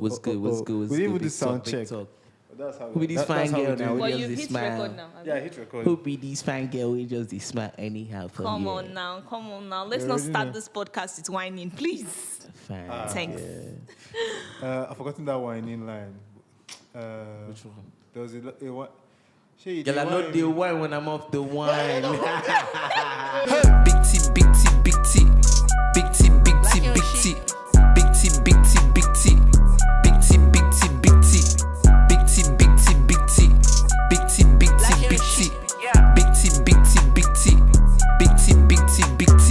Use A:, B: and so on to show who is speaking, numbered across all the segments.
A: What's good? What's good? What's
B: We
A: good?
B: didn't even do
A: Big
B: sound
A: talk, big
B: check.
A: talk.
B: That's how
A: Who be these fine girl now?
C: Well,
A: We
C: you
A: just
C: hit
A: smile.
C: record now.
B: Yeah, hit record.
A: Who be these fine girl? We just dey smile anyhow from
C: Come
A: here.
C: on now. Let's
B: You
C: not
B: already
C: start
B: know.
C: this podcast with whining, please.
A: Fine.
C: Thanks.
B: I've forgotten that whining line.
A: Which one?
B: There was a what? Shay,
A: Girl, I know the wine when I'm off the wine.
D: Big T, big T, big T. Big T, big T, big T. Big T, big T, big T. Big T, big T, big T. Big T, big T, big T. Big T, big T, big T. Big T, big T, big T. Big T, big T, big T.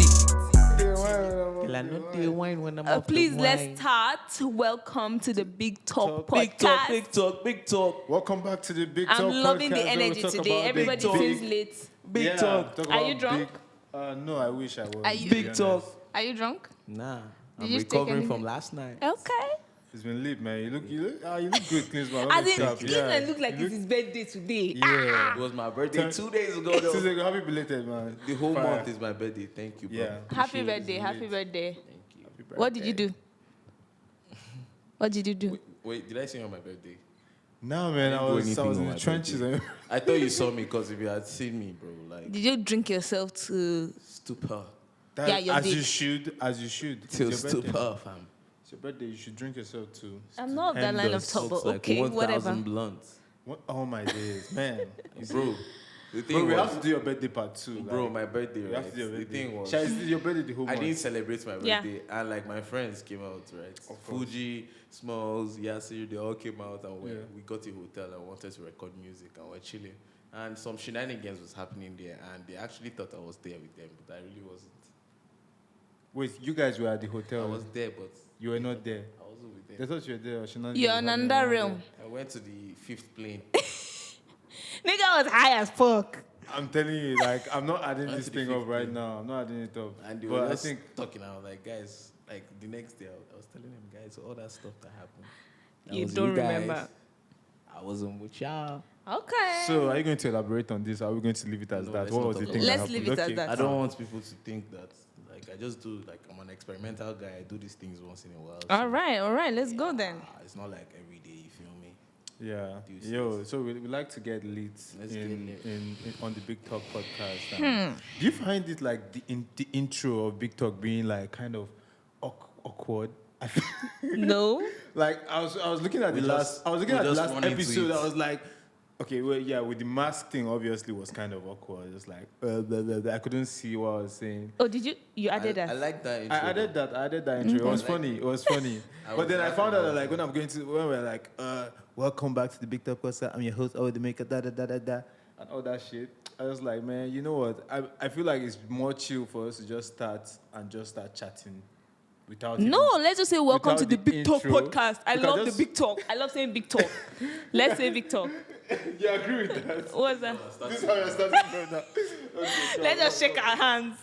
A: Girl, I know the wine when I'm off
C: Please,
A: the wine.
C: let's start. Welcome to the Big Talk
A: Big
C: podcast.
A: talk, big talk, big talk.
B: Welcome back to the Big Talk
C: I'm loving
B: podcast,
C: the
B: where we
C: energy
B: talk
C: today.
B: about
C: Everybody
B: big
C: seems
B: talk.
C: late.
A: Big
B: Yeah,
A: talk.
B: talk
C: Are you
B: about
C: drunk?
B: No, I wish I was.
C: Are you-
B: to be
A: Big talk.
B: honest.
C: Are you drunk?
A: Nah,
C: Did
A: I'm
C: you take
A: recovering
C: anything?
A: from last night.
C: Okay.
B: It's been lit, man. You look good, Klinsman.
C: As in, Cleveland look like it's his birthday today.
B: Yeah.
A: It was my birthday 2 days ago, though.
B: Tuesday, happy belated, man.
A: The whole
B: Fire.
A: month is my birthday. Thank you, bro.
B: Yeah.
C: Happy
B: Appreciate it.
C: birthday, happy birthday.
A: Thank you.
B: Happy birthday.
C: What did you do? What did you do?
A: Wait, did I say on my birthday?
B: No, man. I
A: didn't do
B: was
A: anything
B: in
A: on
B: the
A: my
B: trenches.
A: birthday. I thought you saw me because if you had seen me, bro, like
C: Did you drink yourself to...
A: stupor.
C: Yeah, your
B: as
C: dick.
B: you should. It's
A: Till
B: your birthday.
A: stupor, fam.
B: It's your birthday. You should drink yourself too.
C: I'm not of that line of
B: Handles.
C: talk, but
A: It's like
C: okay,
A: 1,000
C: whatever.
A: blunts.
B: What? Oh my days, man. You see?
A: Bro, the thing
B: Bro, we
A: was,
B: have to do your birthday part two.
A: bro,
B: like,
A: my birthday,
B: we
A: right?
B: have to do your
A: The
B: birthday.
A: thing was,
B: Shall I do your birthday the whole
A: I
B: month?
A: didn't celebrate my
C: Yeah.
A: birthday, and like my friends came out, right?
B: Of course.
A: Fuji, Smalls, Yasir, they all came out, and
B: Yeah.
A: we got a hotel and wanted to record music, and we're chilling. And some shenanigans was happening there, and they actually thought I was there with them, but I really wasn't.
B: Wait, you guys were at the hotel.
A: I was there, but
B: You were not there.
A: I wasn't with
B: They
A: them.
B: thought you were there. Shenanigans
C: You're
B: was
C: on
B: happening,
C: another
B: you were
C: realm.
A: I went to the 5th plane.
C: Nigga was high as fuck.
B: there. I'm telling you, like, I'm not adding
A: Went
B: this
A: to the
B: thing up
A: 5th
B: right
A: plane.
B: now. I'm not adding it up.
A: And they
B: But
A: were
B: I
A: just
B: think
A: talking. I was like, guys, like the next day, I was telling them, guys, all that stuff that happened. that
C: You
A: was
C: don't
A: guys.
C: remember.
A: I wasn't with y'all.
C: Okay.
B: so. Are you going to elaborate on this? Or are we going to leave it as
A: No,
B: that?
A: let's
B: What
A: not
B: was the
A: talk
B: thing
A: about
B: that
C: Let's leave
B: happened?
C: it as
B: Okay.
C: that.
A: I don't want people to think that, like, I just do, like, I'm an experimental guy. I do these things once in a while.
C: All right. Let's go then.
A: It's not like every day, you feel me?
B: Yeah.
A: Do you
B: Yo,
A: see?
B: so we like to get lit
A: Let's get
B: in,
A: lit.
B: in on the Big Talk podcast. Do you find it like the intro of Big Talk being like kind of awkward?
C: No.
B: Like I was looking at
A: We
B: the
A: just-
B: last
A: we just
B: last
A: run into
B: episode.
A: it.
B: I was like, okay, well, yeah, with the mask thing, obviously was kind of awkward. Just like blah, blah, blah. I couldn't see what I was saying.
C: Oh, did you added that?
A: I like that.
B: I
A: intro,
B: added
A: though.
B: that intro. It was
A: I like
B: funny. It was funny.
A: I
B: But
A: was
B: then I
A: laughing
B: found out that
A: about
B: like when we're like, welcome back to the Big Talk podcast. I'm your host, the maker, da da da da da, and all that shit. I was like, man, you know what? I feel like it's more chill for us to just start chatting without
C: No, let's just say welcome
B: without
C: to the
B: the
C: Big Talk
B: intro,
C: podcast. I
B: we can
C: love
B: just-
C: the Big Talk. I love saying Big Talk. Let's say Big Talk.
B: even. You agree with that?
C: What's that?
B: This is how you're starting from now.
C: Let's just shake our hands.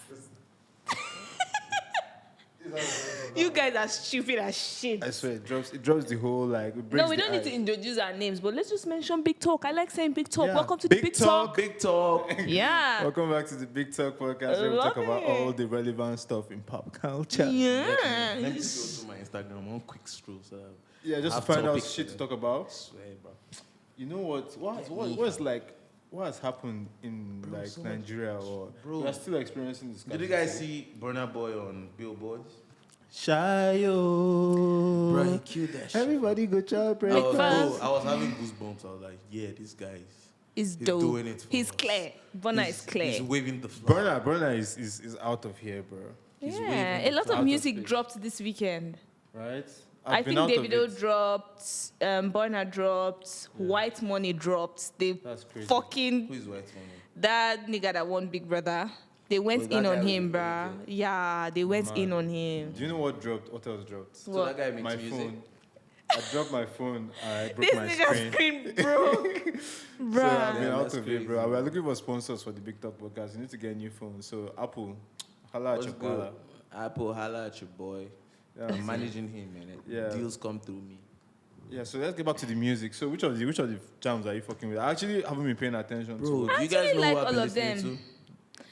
C: You guys are stupid as shit.
B: I swear, it drops the whole like. It breaks
C: No, we
B: the
C: don't need to
B: ice.
C: introduce our names, but let's just mention Big Talk. I like saying Big Talk.
B: Yeah.
C: Welcome to the Big Talk.
A: Big talk.
C: Yeah.
B: Welcome back to the Big Talk podcast where we talk
C: Love
B: about
C: it.
B: all the relevant stuff in pop culture.
C: Yeah.
A: Let me just go to my Instagram. One quick scroll. So
B: Yeah, just to
A: have
B: find out
A: topics
B: shit
A: for
B: to
A: them.
B: talk about.
A: I swear, bro.
B: You know what has happened in like
A: so much-
B: Nigeria or
A: Bro.
B: we are still experiencing this.
A: Did you guys see Burna Boy on Billboard?
B: Shayo?
A: Bro, he killed that shit.
B: Everybody go try
A: I was,
B: breakfast.
C: Breakfast.
A: I was having goosebumps. I was like, yeah, this guy
C: He's
A: He's
C: dope.
A: doing it for
C: He's
A: us.
C: clear. Bonner is clear.
A: He's waving the flag.
B: Burner is out of here, bro.
A: He's
C: Yeah,
A: waving
C: a
A: the
C: lot
A: flag
C: of
A: out
C: music
A: space.
C: dropped this weekend.
B: Right?
C: I
B: I've been
C: think
B: out of
C: Davido
B: it.
C: dropped, Burner dropped, White Money dropped. They
B: That's crazy.
C: fucking
A: Who is white money?
C: that nigga that won Big Brother. They went
A: Oh, that
C: in
A: guy
C: on
A: was
C: him,
A: in
C: bruh. Yeah, they went in on him.
B: Do you know what dropped? What else dropped?
A: So
C: What?
A: that guy makes
B: My
A: music.
B: phone. I dropped my phone. I broke
C: This
B: my
C: nigga's
B: screen.
C: screen broke.
B: So I've
C: Bruh.
B: been
A: Yeah,
B: out
A: that's
B: of
A: crazy,
B: it, bro.
A: bro.
B: We're looking for sponsors for the Big Talk podcast. You need to get a new phone. So Apple, holla at
A: What's
B: your
A: good?
B: brother.
A: Apple, holla at your boy.
B: Yeah.
A: I'm managing him, man.
B: Yeah.
A: Deals come through me.
B: Yeah, so let's get back to the music. So which of the jams are you fucking with? I actually haven't been paying attention
A: Bro,
B: to.
A: do you
C: actually
A: guys know
C: like
A: who I've been
C: all of
A: listening
C: them.
A: to?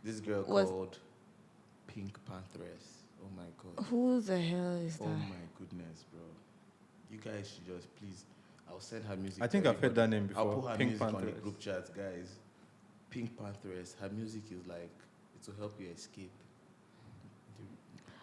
A: This girl
C: Was-
A: called Pink Panthers. Oh my god.
C: Who the hell is
A: Oh
C: that?
A: my goodness, bro. You guys should just please. I'll send her music.
B: I
A: to
B: think I've heard
A: everybody.
B: that name before.
A: I'll put her
B: Pink
A: music on the
B: Pantheress.
A: group chat, guys. Pink Pantheress. Her music is like it will help you escape the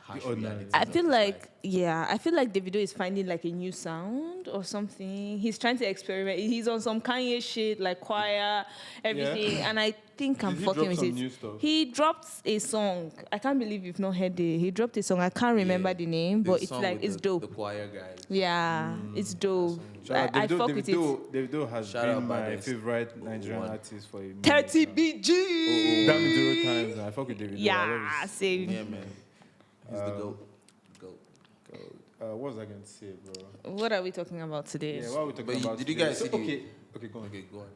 A: harsh
B: ordinary.
A: realities
C: I
A: of
C: feel
A: this
C: like,
A: life.
C: yeah, I feel like Davido is finding like a new sound or something. He's trying to experiment. He's on some Kanye shit, like choir, everything. And I think I'm
B: Did he
C: fucking
B: drop
C: with
B: some
C: it.
B: new stuff?
C: He dropped a song. I can't believe you've not heard it. He dropped a song. I can't remember
A: Yeah.
C: the name,
A: The
C: but it's
A: song
C: like,
A: with
C: it's
A: the
C: dope.
A: choir guys.
C: Yeah, it's dope.
B: Shout out
C: I fuck with it.
B: Davido has
A: Shout
B: been
A: out
B: my
A: Baddest.
B: favorite Nigerian
A: One.
B: artist for a minute
C: 30
B: now.
C: BG.
B: Damn it, 0 times. I fuck with Davido. I
C: Yeah,
B: love his
C: same.
A: Yeah, man. He's the goat. Goat.
B: God. What was I going to say, bro?
C: What are we talking about today?
B: Yeah, what are we talking
A: But
B: about?
A: did you
B: today?
A: guys see the-
B: Okay, go on.
A: Okay, go on.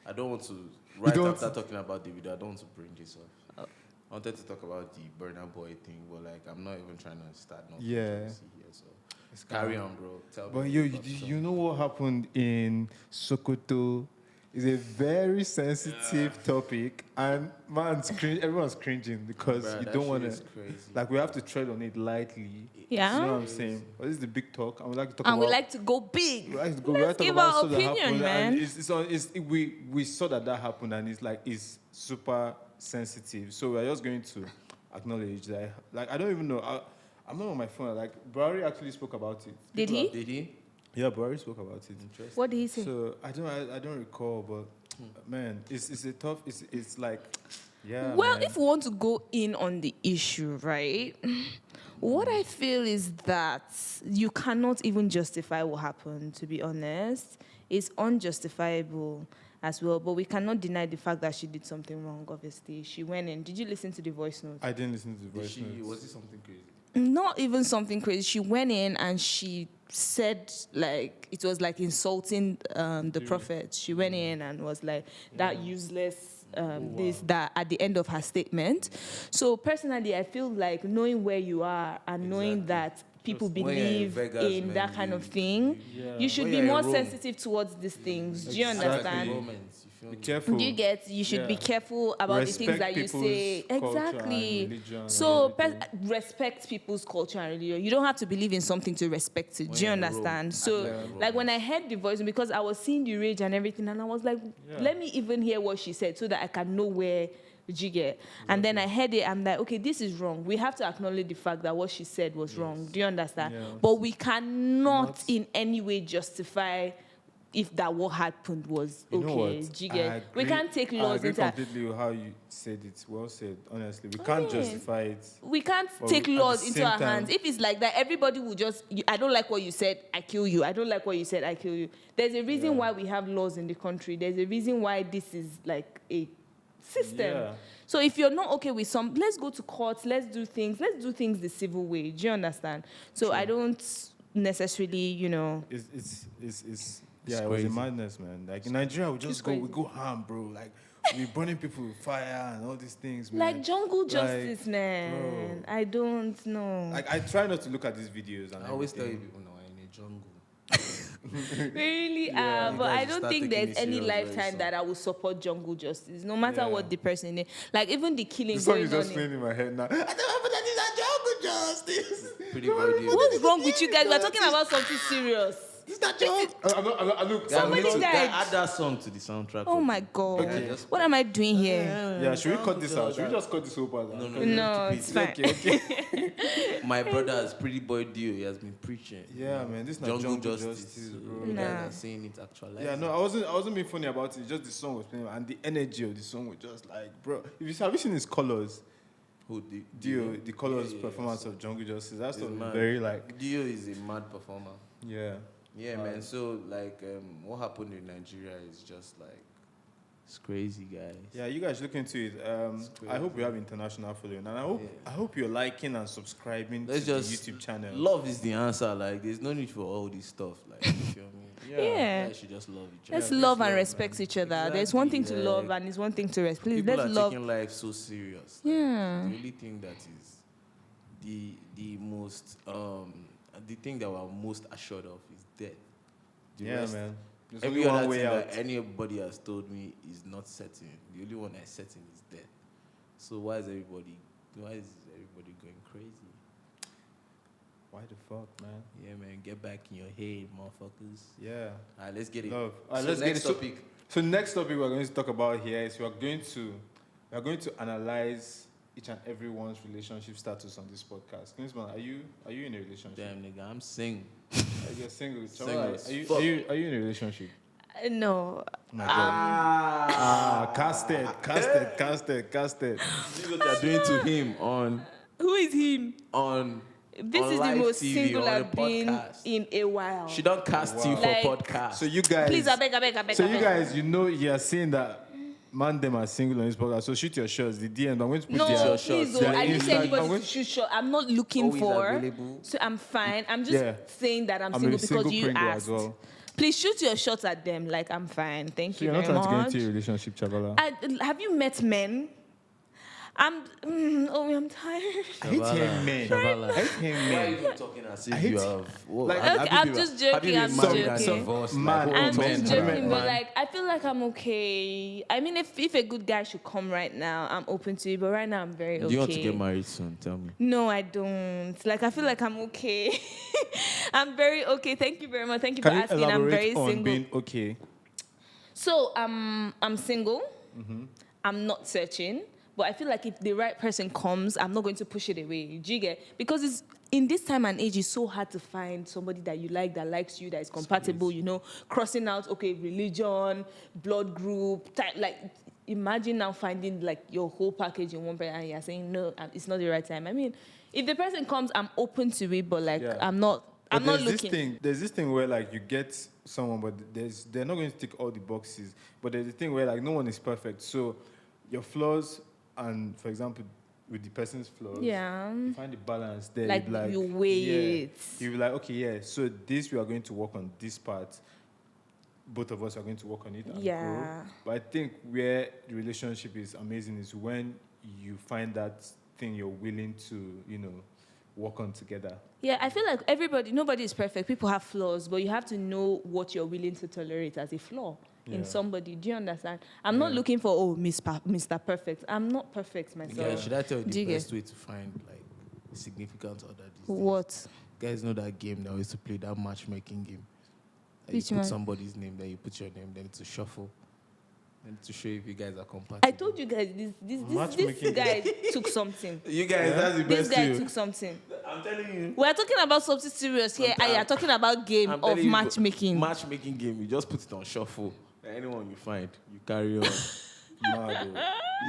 A: I don't want to. Right
B: don't
A: after
B: want
A: talking about Davido, I don't want to bring this up. I wanted to talk about the Burna Boy thing, but like I'm not even trying to start nothing
B: Yeah.
A: here. So carry on, bro. Tell
B: But
A: me.
B: yo,
A: what's up.
B: you know what happened in Sokoto? It's a very sensitive topic, and everyone's cringing because
A: Bruh,
B: you
A: that
B: don't
A: shit
B: want
A: is
B: to.
A: crazy.
B: Like, we have to tread on it lightly.
C: Yeah.
B: You know what I'm saying? But this is the big talk, and we like to talk
C: And
B: about.
C: we like to go big.
B: we like to go.
C: Let's
B: we like to talk
C: give
B: about
C: our
B: stuff that
C: opinion,
B: happened,
C: man.
B: And we saw that happened, and it's super sensitive. So we're just going to acknowledge that. Like, I don't even know. I'm not on my phone. Like, Barry actually spoke about it.
C: Did he?
A: Did he?
B: Yeah, Barry spoke about it.
A: Interesting.
C: What did he say?
B: So I don't recall, but man, it's a tough. It's like, yeah.
C: Well,
B: man.
C: if we want to go in on the issue, right? What I feel is that you cannot even justify what happened, to be honest. It's unjustifiable as well, but we cannot deny the fact that she did something wrong, obviously. She went in. Did you listen to the voice note?
B: I didn't listen to the voice notes.
A: Was it something crazy?
C: Not even something crazy. She went in and she said, like, it was like insulting the prophet. She went in and was like, that useless, this, that, at the end of her statement. So personally, I feel like knowing where you are and knowing that people
A: When you're in
C: believe
A: Vegas,
C: in
A: man,
C: that kind
A: you-
C: of thing,
B: Yeah.
C: you should
A: When
C: be
A: you're in
C: more
A: Rome.
C: sensitive towards these things. Do you
B: Exactly.
C: understand?
A: Moments, you feel
B: Be
A: me?
B: careful.
C: Do you get? You should be
B: Yeah.
C: careful about the things
B: Respect
C: that you
B: people's
C: say.
B: culture and
C: Exactly.
B: religion and
C: So
B: everything.
C: respect people's culture and religion. You don't have to believe in something to respect it.
A: When
C: Do you
A: you're in
C: understand?
A: Rome,
C: So,
A: act like a
C: like when
A: Roman.
C: I heard the voice, because I was seeing the rage and everything, and I was like,
B: Yeah.
C: let me even hear what she said so that I can know where. You get? And then I heard it. I'm like, okay, this is wrong. We have to acknowledge the fact that what she said was wrong. Do you understand?
B: Yeah.
C: But we cannot
B: Not-
C: in any way justify if that what happened was
B: You know
C: okay.
B: what?
C: Do you
B: I
C: get? We
B: agree-
C: can't take
B: I
C: laws
B: agree
C: into our-
B: completely with how you said it. Well said. Honestly, we can't
C: yeah.
B: justify it.
C: we can't
B: But
C: take
B: at the
C: laws into
B: same
C: our
B: time-
C: hands. If it's like that, everybody will just, I don't like what you said, I kill you. I don't like what you said, I kill you. There's a reason why we have laws in the country. There's a reason why this is like a system.
B: Yeah.
C: So if you're not okay with some, let's go to court, let's do things the civil way. Do you understand? So I don't necessarily,
B: It's yeah, it was
A: crazy.
B: a madness, man. Like in Nigeria, we
C: It's
B: we
C: crazy.
B: go ham, bro. Like we burning people with fire and all these things, man.
C: like jungle
B: Like,
C: justice, man.
B: bro.
C: I don't know.
B: Like I try not to look at these videos and
A: I always tell you
B: everything.
A: people, no, I'm in a jungle.
C: We really
B: Yeah.
C: are,
A: You
C: but
A: guys
C: I
A: should
C: don't
A: start
C: think
A: taking
C: there's
A: this
C: any
A: serious very
C: lifetime
A: soon.
C: that I will support jungle justice, no matter
B: Yeah.
C: what the person is. Like even the killing
B: The song
C: going
B: is just
C: on.
B: playing in my head now. I don't know, but that is a jungle justice.
A: Pretty body.
C: What's wrong with you guys? We're talking about something serious.
B: Is that joke? Look,
C: Somebody
A: Guys,
C: died.
A: add that song to the soundtrack.
C: Oh
A: of
C: my
A: it.
C: god.
A: Okay, just-
C: What am I doing here?
B: Yeah, should we cut this out? Should we just cut this whole part out?
A: No, no,
C: No,
A: keep
C: it's
A: it.
C: fine.
B: Okay.
A: My brother is Pretty Boy Dio. He has been preaching.
B: Yeah, man, this is not
A: Jungle
B: jungle
A: justice,
B: justice,
A: so
B: bro.
A: You
C: Nah.
A: guys are saying it actualized.
B: Yeah, no, I wasn't being funny about it. Just the song was playing, and the energy of the song was just like, bro. Have you seen his colors?
A: Who
B: Dio, the colors
A: Yeah,
B: performance
A: so
B: of Jungle Justice. That's
A: he's mad.
B: very like,
A: Dio is a mad performer.
B: yeah.
A: Yeah, man. So like, what happened in Nigeria is just like, it's crazy, guys.
B: Yeah, you guys look into it. I hope we have international following, and I hope you're liking and subscribing
A: Let's
B: to the
A: just
B: YouTube channel.
A: Love is the answer. Like, there's no need for all this stuff. Like, you feel me?
C: Yeah.
A: You should just love each other.
C: Let's
A: Please
C: love and
A: man.
C: respect each other. There's one thing to
A: Exactly,
C: love
A: like,
C: and it's one thing to respect. Please,
A: People
C: let's
A: are
C: love.
A: taking life so serious.
C: Yeah.
A: The only thing that is the most the thing that we're most assured of is death. The
B: Yeah,
A: rest-
B: man. There's
A: Every
B: only
A: other
B: one way
A: thing
B: out.
A: that anybody has told me is not certain. The only one that's certain is death. So why is everybody going crazy?
B: Why the fuck, man?
A: Yeah, man, get back in your head, motherfuckers.
B: Yeah.
A: All right, let's get it.
B: Love. All right,
A: So
B: let's get
A: next
B: it. So-
A: topic.
B: So next topic we're going to talk about here is we are going to analyze each and everyone's relationship status on this podcast. Kingsman, are you in a relationship?
A: Damn, nigga, I'm single.
B: You're single.
A: Single
B: Chavala,
A: as
B: are you
A: fuck.
B: in a relationship?
C: No.
B: My God. Casted.
A: This is what they're doing to him on
C: Who is him? This
A: on
C: is the
A: live
C: most
A: TV,
C: single
A: on
C: I've
A: the
C: been
A: podcast.
C: in a while.
A: She don't cast you for
C: Like-
A: podcast.
B: So you guys,
C: Please, I beg.
B: So you guys, you are seeing that man them are single on this podcast. So shoot your shots. The DM. I'm going to put
C: No,
B: their
C: please,
B: their
C: I didn't say
B: Insta- I'm
C: anybody
B: going
C: to shoot shot. I'm not looking
A: Always
C: for.
A: available.
C: So I'm fine. I'm just
B: Yeah.
C: saying that I'm
B: I'm
C: single
B: a single
C: because you
B: Pringle
C: asked.
B: as well.
C: Please shoot your shots at them. Like, I'm fine. Thank
B: So
C: you
B: you're not
C: very
B: trying to
C: much.
B: get into a relationship, Chavala.
C: Have you met men? I'm tired.
B: I hate hearing men.
A: Shavala.
B: I hate hearing
A: Why are you
B: men.
A: even talking as
B: I
A: if
B: hate-
A: you have? Whoa,
B: like-
A: have
C: Okay,
A: you
C: I'm
A: been-
C: just
A: have
C: joking,
A: you
C: I'm
A: been married
C: joking.
A: and divorced?
B: Man,
A: Like,
C: I'm
A: oh,
C: just
A: men,
C: joking,
A: right?
C: but like I feel like I'm okay. I mean, if a good guy should come right now, I'm open to it. But right now, I'm very okay.
A: Do you want to get married soon? Tell me.
C: No, I don't. Like I feel like I'm okay. I'm very okay. Thank you very much. Thank you
B: Can
C: for
B: you
C: asking. I'm very
B: elaborate on
C: single.
B: being okay?
C: So I'm single.
B: Mm-hmm.
C: I'm not searching. But I feel like if the right person comes, I'm not going to push it away. Do you get? Because it's in this time and age, it's so hard to find somebody that you like, that likes you, that is compatible. You know, crossing out religion, blood group, type, like. Imagine now finding like your whole package in one person and you're saying no, it's not the right time. I mean, if the person comes, I'm open to it, but like
B: Yeah.
C: I'm not looking.
B: There's this thing where like you get someone, but they're not going to tick all the boxes. But there's a thing where like no one is perfect. So your flaws and, for example, with the person's flaws,
C: Yeah.
B: you find the balance there.
C: Like,
B: You'd
C: you weigh it.
B: You're like, okay, yeah. So this we are going to work on this part. Both of us are going to work on it and grow.
C: Yeah.
B: But I think where the relationship is amazing is when you find that thing you're willing to, work on together.
C: Yeah, I feel like nobody is perfect. People have flaws, but you have to know what you're willing to tolerate as a flaw in
B: Yeah.
C: somebody. Do you understand? I'm not looking for, Mr. Perfect. I'm not perfect myself.
A: Guys, should I tell you
C: Do
A: the
C: you get-
A: best way to find like significant other these days?
C: What?
A: Guys know that game that we used to play, that matchmaking game. That
C: Which
A: you put
C: one?
A: somebody's name, then you put your name, then to shuffle, then to show if you guys are compatible.
C: I told you guys, this
B: Matchmaking.
C: guy took something.
A: you guys, that's the
C: This
A: best
C: guy
A: too.
C: took something.
A: I'm telling you.
C: We are talking about something serious here, and you are talking about game
A: I'm
C: of
A: telling you,
C: matchmaking.
A: Matchmaking game, you just put it on shuffle. And anyone you find, you carry on.
B: Mad, though.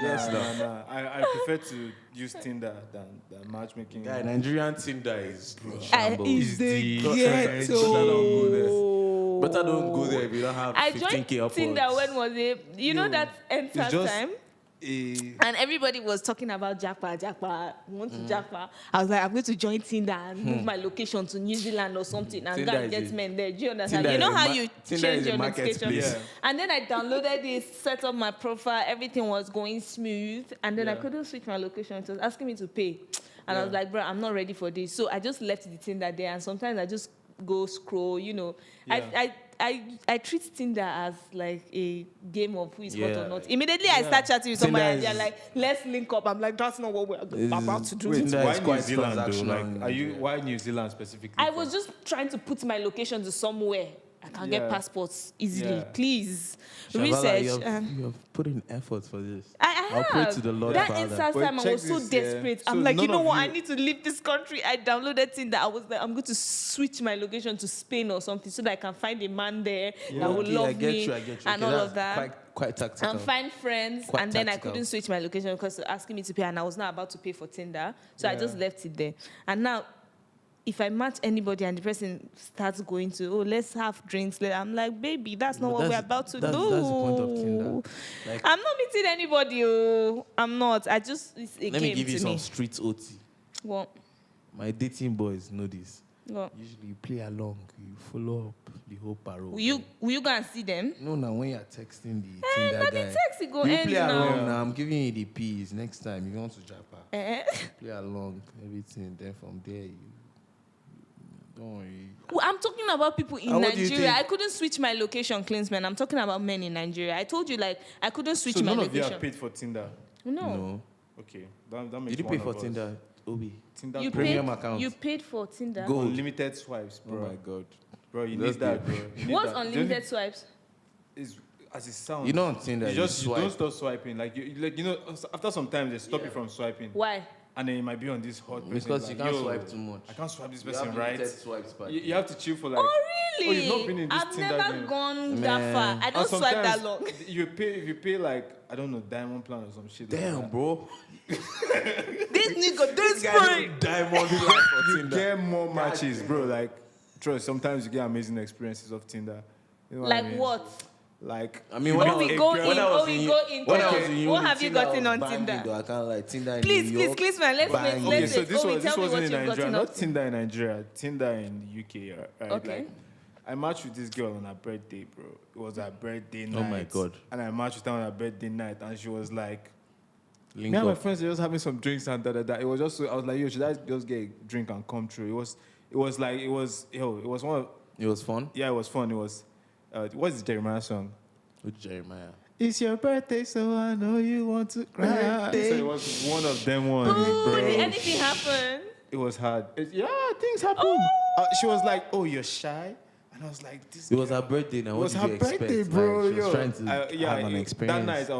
A: Yes,
B: nah. I prefer to use Tinder than matchmaking.
A: Guy, Nigerian Tinder is
C: I
A: shambles.
C: is the
B: Better
A: don't
C: ghetto.
A: Better don't go there if you don't have
C: I
A: 15K
C: joined
A: upwards.
C: Tinder when was it? You know that enter
B: it's just
C: time?
B: a
C: And everybody was talking about Jackpot. Want to Jackpot? I was like, I'm going to join Tinder and move my location to New Zealand or something and go
A: Tinder
C: and
A: is
C: get
A: a-
C: men there. Do you understand?
A: Tinder
C: You know
A: is a
C: how
A: ma-
C: you
A: Tinder
C: change
A: is a
C: your notification?
A: marketplace.
B: Yeah.
C: And then I downloaded it, set up my profile, everything was going smooth. And then I
B: Yeah.
C: couldn't switch my location. It was asking me to pay. And I was like, bro, I'm not ready for this. So I just left the Tinder there. And sometimes I just go scroll,
B: Yeah.
C: I treat Tinder as like a game of who is hot
A: Yeah.
C: or not. Immediately I start chatting with
A: Tinder
C: somebody and
A: is-
C: they're like, let's link up. I'm like, that's not what we're about to do.
B: Wait,
A: Tinder
B: why
A: is
B: New
A: quite
B: Zealand though?
A: transactional.
B: Like, why New Zealand specifically?
C: I was just trying to put my location to somewhere I can get
B: Yeah.
C: passports easily.
B: Yeah.
C: Please.
A: Shavala,
C: Research.
A: you have put in effort for this.
C: I
A: I'll pray
C: have.
A: to the Lord
C: That
A: Father.
C: instant
B: But
C: time, I
B: check
C: was so
B: this, yeah.
C: desperate.
B: So
C: I'm like, you
B: none
C: know
B: of
C: what? I
B: you-
C: need to leave this country. I downloaded Tinder. I was like, I'm going to switch my location to Spain or something so that I can find a man there that will
A: Okay,
C: love
A: I get
C: me
A: you, I get you.
C: and
A: Okay,
C: all
A: that's
C: of that.
A: Quite tactical.
C: And find friends,
A: Quite
C: and then
A: tactical.
C: I couldn't switch my location because they were asking me to pay, and I was not about to pay for Tinder, so I
B: Yeah.
C: just left it there. And now, if I match anybody and the person starts going to, let's have drinks later, I'm like, baby, that's not what we're about to do.
A: That's the point of Tinder. Like,
C: I'm not meeting anybody. I'm not. It's a
A: let
C: game
A: me give you
C: to
A: some
C: me.
A: street OT.
C: What?
A: My dating boys know this.
C: What?
A: Usually you play along, you follow up the whole parole.
C: Will you go and see them?
A: No, now when you're texting the
C: Eh,
A: Tinder
C: now the
A: guy,
C: text it go
A: you
C: end
A: play
C: now.
A: along now. I'm giving you the P's next time. If you want to japa,
C: Eh?
A: play along, everything. Then from there, you don't worry.
C: Well, I'm talking about people in
A: And what do you
C: Nigeria.
A: think?
C: I couldn't switch my location, Klinsman. I'm talking about men in Nigeria. I told you, like, I couldn't switch
B: So
C: my
B: none of you
C: location.
B: have paid for Tinder.
C: No.
A: No.
B: Okay, that makes
A: Did you
B: one
A: pay for
B: of us.
A: Tinder? Obi.
B: Tinder
C: You
B: Gold.
A: Premium
C: paid,
A: account.
C: you paid for Tinder.
A: Gold.
B: Unlimited swipes,
A: Oh
B: bro.
A: my god.
B: Bro, you
A: That's
B: need that,
A: deep.
B: bro. You need
C: What's
B: that.
C: unlimited swipes?
B: Is as it sounds.
A: You know on Tinder,
B: you
A: you
B: just you
A: swipe.
B: don't stop swiping. Like after some time they stop you from swiping,
C: Why?
B: and then you might be on this hot person.
A: Because
B: like,
A: you can't
B: yo,
A: swipe too much.
B: I can't swipe this
A: You
B: person
A: have
B: right.
A: limited swipes per
B: You
A: day.
B: have to chill for like.
C: Oh, really?
B: Oh, you've not been in this
C: I've
B: Tinder
C: never
B: game.
C: gone that far. I
B: And
C: don't swipe that
B: sometimes
C: long.
B: if you pay like I don't know diamond plan or some shit. like
A: Damn,
B: that.
A: bro.
C: This nigga, this
A: Guy
C: boy.
A: don't diamond plan for
B: You
A: Tinder.
B: get more matches, bro. Like, trust. Sometimes you get amazing experiences of Tinder. You know what I
C: Like
B: mean?
C: what?
B: Like,
A: I mean, when I
C: Oh,
A: was
C: we go
A: when
C: in.
A: I was
C: Oh, we
A: in-
C: go in.
A: when I
C: Tell
A: was
C: us,
A: in uni,
C: what have you
A: Tinder
C: gotten
A: was
C: on
A: banging,
C: Tinder?
A: though. I can't like Tinder in
C: Please,
A: New
C: please,
A: York.
C: please, man. Let's
A: banging.
C: let's
B: okay, so this
C: tell me
B: wasn't
C: what
B: in
C: you've
B: Nigeria,
C: gotten
B: not
C: on.
B: Tinder in Nigeria, Tinder in UK, right?
C: Okay.
B: Like, I matched with this girl on her birthday, bro. It was her birthday night.
A: Oh my God.
B: And I matched with her on her birthday night, and she was like,
A: Link
B: me and my
A: up.
B: friends were just having some drinks and da da da. It was just so, I was like, yo, should I just get a drink and come through? It was one of,
A: It was fun.
B: yeah, it was fun. It was, what's the Jeremiah song?
A: With Jeremiah.
B: It's your birthday, so I know you want to cry. So it was one of them ones,
C: Ooh,
B: bro.
C: did anything happen?
B: It was hard. Yeah, things happen. She was like, "Oh, you're shy," and I was like, "This."
A: It was
B: girl-
A: her birthday now.
B: It
A: What
B: was
A: did
B: her
A: you expect?
B: birthday,
A: Like,
B: bro.
A: she was
B: yo.
A: trying to have an experience.
B: That night,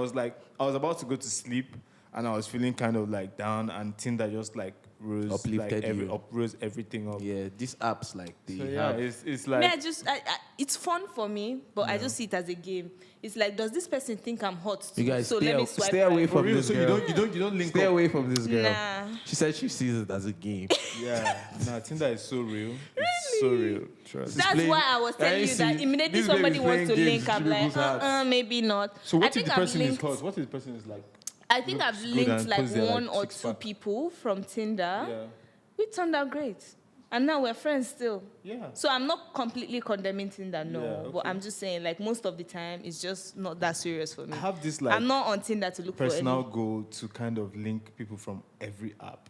B: I was about to go to sleep, and I was feeling kind of like down, and Tinder just like rose,
A: Uplifted
B: like
A: you.
B: rose everything up.
A: Yeah, these apps like they
B: So yeah,
A: have.
B: it's
C: Me,
B: like
C: it's fun for me, but I just see it as a game. It's like, does this person think I'm hot too?
A: You guys
C: so let me swipe
A: stay away
C: right.
B: for
A: from
B: real.
A: this
B: So
A: girl.
B: you don't link
A: Stay
B: up.
A: away from this girl.
C: Nah.
A: She said she sees it as a game.
B: Yeah, nah, Tinder is so real. It's so real. Trust.
C: That's
A: playing-
C: why I was telling
A: I
C: you that
A: see
C: immediately
A: this babe
C: somebody
A: is
C: wants to
A: playing
C: link,
A: games
C: I'm
A: with
C: like,
A: people's hearts.
C: maybe not.
B: So
C: I
B: what
C: think
B: if the
C: I've
B: person is
C: linked,
B: hot? What if the person is like?
C: I think I've
B: looks good
C: linked
B: and
C: like
B: posts their,
C: one
B: like,
C: or
B: six
C: two
B: pack?
C: people from Tinder.
B: Yeah.
C: We turned out great. And now we're friends still.
B: Yeah.
C: So I'm not completely condemning Tinder, no.
B: Yeah,
C: But
B: okay.
C: I'm just saying, like, most of the time, it's just not that serious for me.
B: I have this like
C: I'm not on Tinder to look
B: personal
C: for any.
B: goal to kind of link people from every app.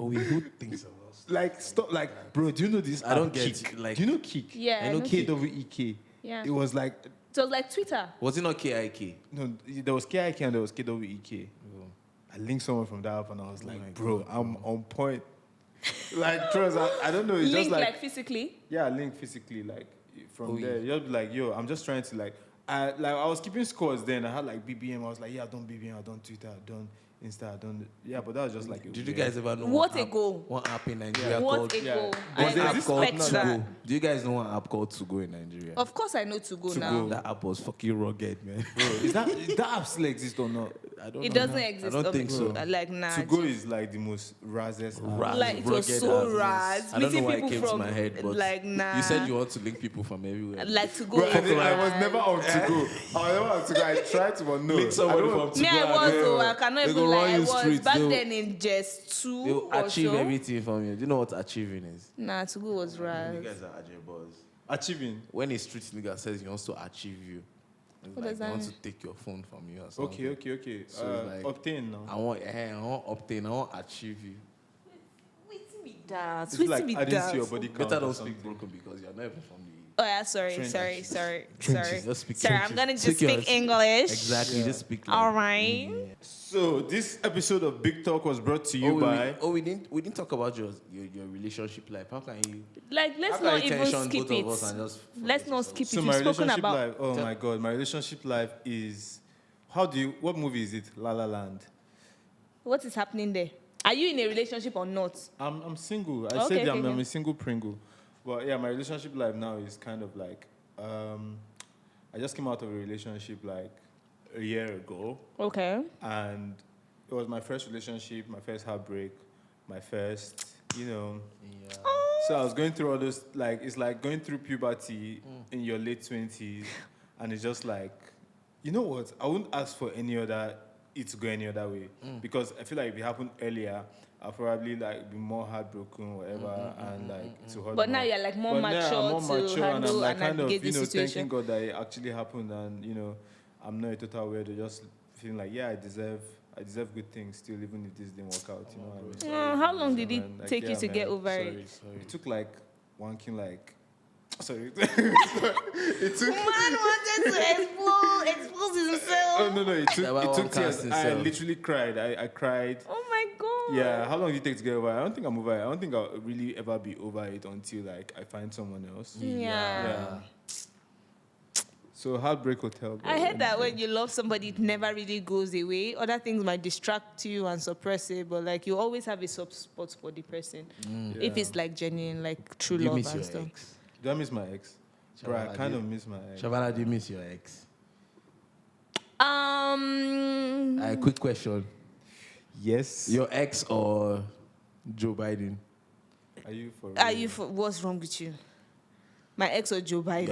A: Oh, who thinks of us?
B: Like stop, like bro. Do you know this?
A: I don't
B: app,
A: get
B: Kik?
A: you, like-
B: do you know Kik?
C: Yeah, I know
B: K
C: Kik.
B: W E K.
C: Yeah.
B: It was like
C: So it was like Twitter.
A: Was it not KIK?
B: no, there was KIK and there was KWEK. I linked someone from that app and I was like,
A: my
B: bro, I'm on point. Like trust, I don't know. It's
C: Link
B: just like
C: physically.
B: yeah, link physically like from
A: Oh,
B: there.
A: yeah.
B: You'll be like, yo, I'm just trying to like I was keeping scores then. I had like BBM. I was like, yeah, I've done BBM, I've done Twitter, I've done Insta, I've done yeah, but that was just like
A: Did you guys ever know
C: What
A: one
C: a
A: app-
C: goal.
A: One app in Nigeria
C: What
A: called
C: a
B: yeah.
C: goal.
B: Was
C: I
B: there
A: app
B: this
A: called
C: respect
A: To
C: that.
A: Go. Do you guys know one app called To Go in Nigeria?
C: Of course, I know to go
B: To
C: now.
B: Go.
A: That app was fucking rugged, man.
B: bro, is that app still exist or not?
A: I don't
C: It
A: know.
C: doesn't exist.
A: I don't think so.
C: Like, nah.
B: To Go is like the most razzest app.
A: Raz-
C: Like, it was
A: rugged
C: so
A: as-
C: raz.
A: I don't know
C: Meeting
A: why it
C: people
A: came to
C: from,
A: my head, but
C: like, nah.
A: you said you want to link people from everywhere.
C: Like to go.
B: Bro, I,
C: is
B: was
C: raz.
B: never on To Go. I was never on To Go. I tried to, but no.
A: Link somebody
B: I don't
A: from
B: want-
A: To
C: Me, I
A: Go
C: was,
A: and
C: though.
A: they-
C: I cannot
A: they
C: even
A: go
C: lie.
A: run
C: I
A: you
C: was
A: streets,
C: back
A: they'll-
C: then in just 2
A: They'll
C: or
A: achieve
C: so.
A: everything from you. Do you know what achieving is?
C: Nah, to go was
A: You
C: raz.
A: guys are Ajay
B: Achieving.
A: When a street nigga says he wants to achieve you, it's
C: What
A: like
C: does
A: he
C: that
A: wants
C: mean?
A: to take your phone from you or something.
B: Okay.
A: So it's like-
B: obtain now.
A: I want obtain, I want achieve you.
C: Wait me that.
B: It's
C: Wait
B: like
C: me
B: adding to
C: that.
B: your body count.
A: Better
B: or
A: don't
B: something.
A: speak broken because you're not even from the.
C: Oh yeah, sorry.
A: Trenches,
C: Sorry.
A: just speak
C: Sorry, I'm
A: trenches.
C: gonna just
A: Speak
C: speak
A: yours.
C: English.
A: Exactly,
B: Yeah.
A: just speak.
C: All right.
B: So this episode of Big Talk was brought to you by.
A: we didn't talk about your relationship life. How can you?
C: Like, let's
A: how can
C: not
A: you
C: even
A: tension
C: skip
A: both of us
C: it.
A: and just
C: Let's
A: focus
C: not
A: on
C: skip it.
B: So
C: We've
B: my
C: spoken
B: relationship
C: about.
B: life. Oh my god, my relationship life is. What movie is it? La La Land.
C: What is happening there? Are you in a relationship or not?
B: I'm single. I
C: Okay,
B: said
C: okay,
B: I'm
C: okay.
B: a single Pringle. But yeah, my relationship life now is kind of like I just came out of a relationship like a year ago,
C: Okay.
B: and it was my first relationship, my first heartbreak, my first,
A: Yeah.
B: So I was going through all those, like, it's like going through puberty in your late 20s, and it's just like, you know what? I wouldn't ask for it to go any other way, because I feel like if it happened earlier, I'll probably like be more heartbroken, whatever, and like to hurt
C: But
B: more.
C: now you're like more
B: But now
C: mature
B: I'm more
C: to
B: mature, and
C: handle
B: I'm like
C: and
B: kind of,
C: navigate this
B: thanking
C: situation.
B: God that it actually happened, and I'm not a total weirdo, just feeling like, yeah, I deserve good things still, even if this didn't work out, you know what I mean?
C: How long did it
B: Man, like,
C: take you
B: yeah,
C: to get
B: man,
C: over it?
A: Sorry.
B: It took like wanking like, sorry, it took.
C: Man wanted to expose himself.
B: Oh no, it
A: Never
B: took
A: one cast
B: tears. I
A: himself.
B: literally cried. I cried.
C: Oh my
B: Yeah, how long do you take to get over it? I don't think I'm over it. I don't think I'll really ever be over it until like I find someone else.
C: Yeah.
B: So Heartbreak Hotel. Bro.
C: I heard that when you love somebody, it never really goes away. Other things might distract you and suppress it, but like you always have a soft spot for the person. If it's like genuine, like true
A: Do you
C: love
A: miss
C: and
A: your
C: stuff.
A: ex?
B: Do I miss my ex? Bro, I
A: Shavala,
B: kind
A: do
B: of
A: you-
B: miss my ex.
A: Shavala, do you miss your ex?
C: Um,
A: Quick question.
B: Yes.
A: Your ex or Joe Biden?
B: Are you for real?
C: what's wrong with you? My ex or Joe Biden?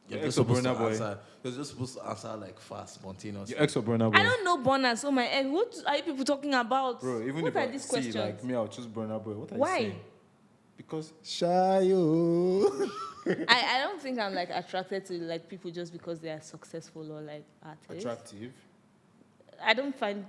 A: You're
B: Your
A: just
B: ex or
A: supposed to
B: Burna Boy?
A: answer. You're just supposed to answer like fast, spontaneous.
B: Your ex or Burna Boy?
C: I don't know Bonner, so my ex. What are you people talking about?
B: Bro, even
C: what
B: if
C: are
B: I
C: these
B: see
C: questions?
B: like me, I'll choose Burna Boy. What are
C: Why?
B: you saying? Because Shayo.
C: I don't think I'm like attracted to like people just because they are successful or like artists.
B: Attractive.
C: I don't find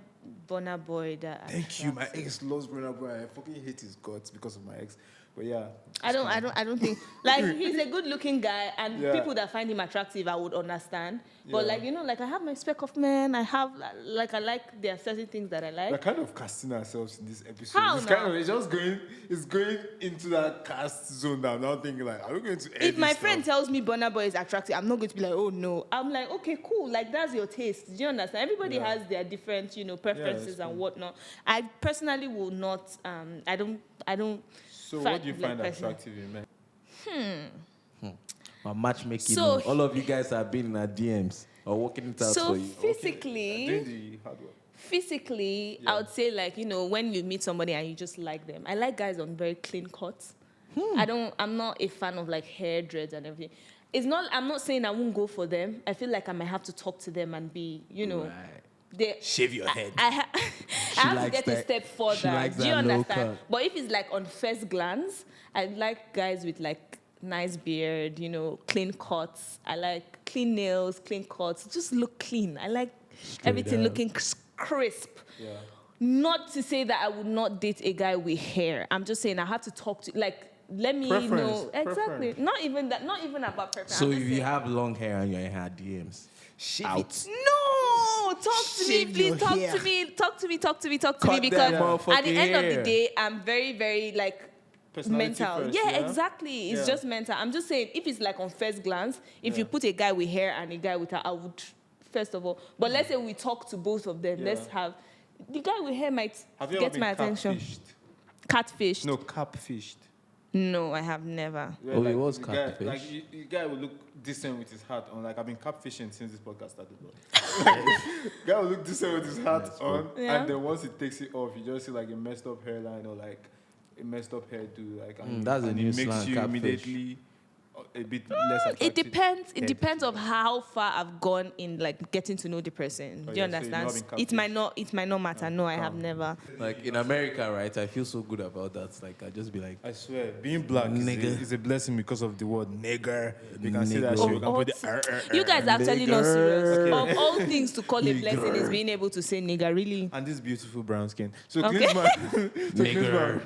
C: Bonner Boy that.
B: Thank you. My
C: attractive.
B: ex loves Burna Boy. I fucking hate his guts because of my ex. But yeah.
C: I don't think like he's a good-looking guy, and
B: Yeah.
C: people that find him attractive, I would understand. But
B: Yeah.
C: like like I have my speck of men. I have like I like there are certain things that I like.
B: We're kind of casting ourselves in this episode.
C: How
B: it's
C: now?
B: kind of it's going into that cast zone that I'm now thinking like, are we going to end
C: If my
B: this
C: friend
B: stuff?
C: tells me Burna Boy is attractive, I'm not going to be like, oh no. I'm like, okay, cool. Like that's your taste. Do you understand? Everybody
B: Yeah.
C: has their different, preferences and
B: cool.
C: whatnot. I personally will not. I don't.
B: So
C: fight
B: what do you
C: with, like,
B: find
C: person.
B: attractive in men?
A: My matchmaking.
C: So-
A: all of you guys have been in our DMs or working it out
C: So
A: for you.
C: physically.
B: Doing the hard work.
C: Physically, I would say like when you meet somebody and you just like them. I like guys on very clean cuts. I'm not a fan of like hair dreads and everything. I'm not saying I won't go for them. I feel like I might have to talk to them and be
A: Right.
C: they
A: Shave your head.
C: I have to
A: likes
C: get a
A: that-
C: step
A: she
C: further.
A: likes
C: Do you
A: that low
C: understand?
A: cut.
C: But if it's like on first glance, I like guys with like nice beard, clean cuts. I like clean nails, clean cuts. Just look clean. I like everything
A: up.
C: looking crisp.
B: Yeah.
C: Not to say that I would not date a guy with hair. I'm just saying I have to talk to let me
B: Preference.
C: know exactly.
B: Preference.
C: Not even that. Not even about preference.
A: So
C: I'm
A: if
C: just
A: you
C: saying-
A: have long hair and you're in her DMs, out.
C: No, talk to me,
A: Shave your
C: please. Talk
A: hair.
C: to me. Talk to me. Talk to me. Talk to
A: Cut
C: me.
A: that
C: Because at the
A: motherfucking
C: end of
A: hair.
C: the day, I'm very, very like
B: Personality
C: mental.
B: first,
C: yeah,
B: yeah?
C: exactly. It's
B: Yeah.
C: just mental. I'm just saying, if it's like on first glance, if you put a guy with hair and a guy without, I would first of all. But let's say we talk to both of them.
B: Yeah.
C: Let's have the guy with hair might
B: Have you ever
C: get
B: been
C: my attention.
B: catfished?
C: Catfish?
B: No, capfished.
C: No, I have never.
B: Yeah,
A: Oh, it was
B: the guy,
A: catfish.
B: like the guy would look decent with his hat on. Like I've been catfishing since this podcast started. Bro. Guy would look decent with his hat on,
C: Yeah.
B: and then once he takes it off, you just see like a messed up hairline or like a messed up hairdo. Like
A: that's a
B: and
A: new
B: it makes
A: slang,
B: you
A: catfish.
B: immediately a bit less attractive.
C: It depends. It
B: head.
C: depends of how far I've gone in like getting to know the person.
B: Oh,
C: Do you
B: yeah, so you've
C: understand?
B: not been
C: It might not. It might not matter. No, I have
B: calm.
C: never.
A: Like in America, right? I feel so good about that. Like I just be like,
B: I swear, being black
A: Nigga.
B: is a blessing because of the word nigger. You can say that
A: Nigger.
B: shit. You can put the
C: You guys are actually not serious.
B: Nigger.
C: Of all things to call a blessing is being able to say nigga. Really?
B: and this beautiful brown skin. So
C: Okay.
B: Klinsman,
A: nigger.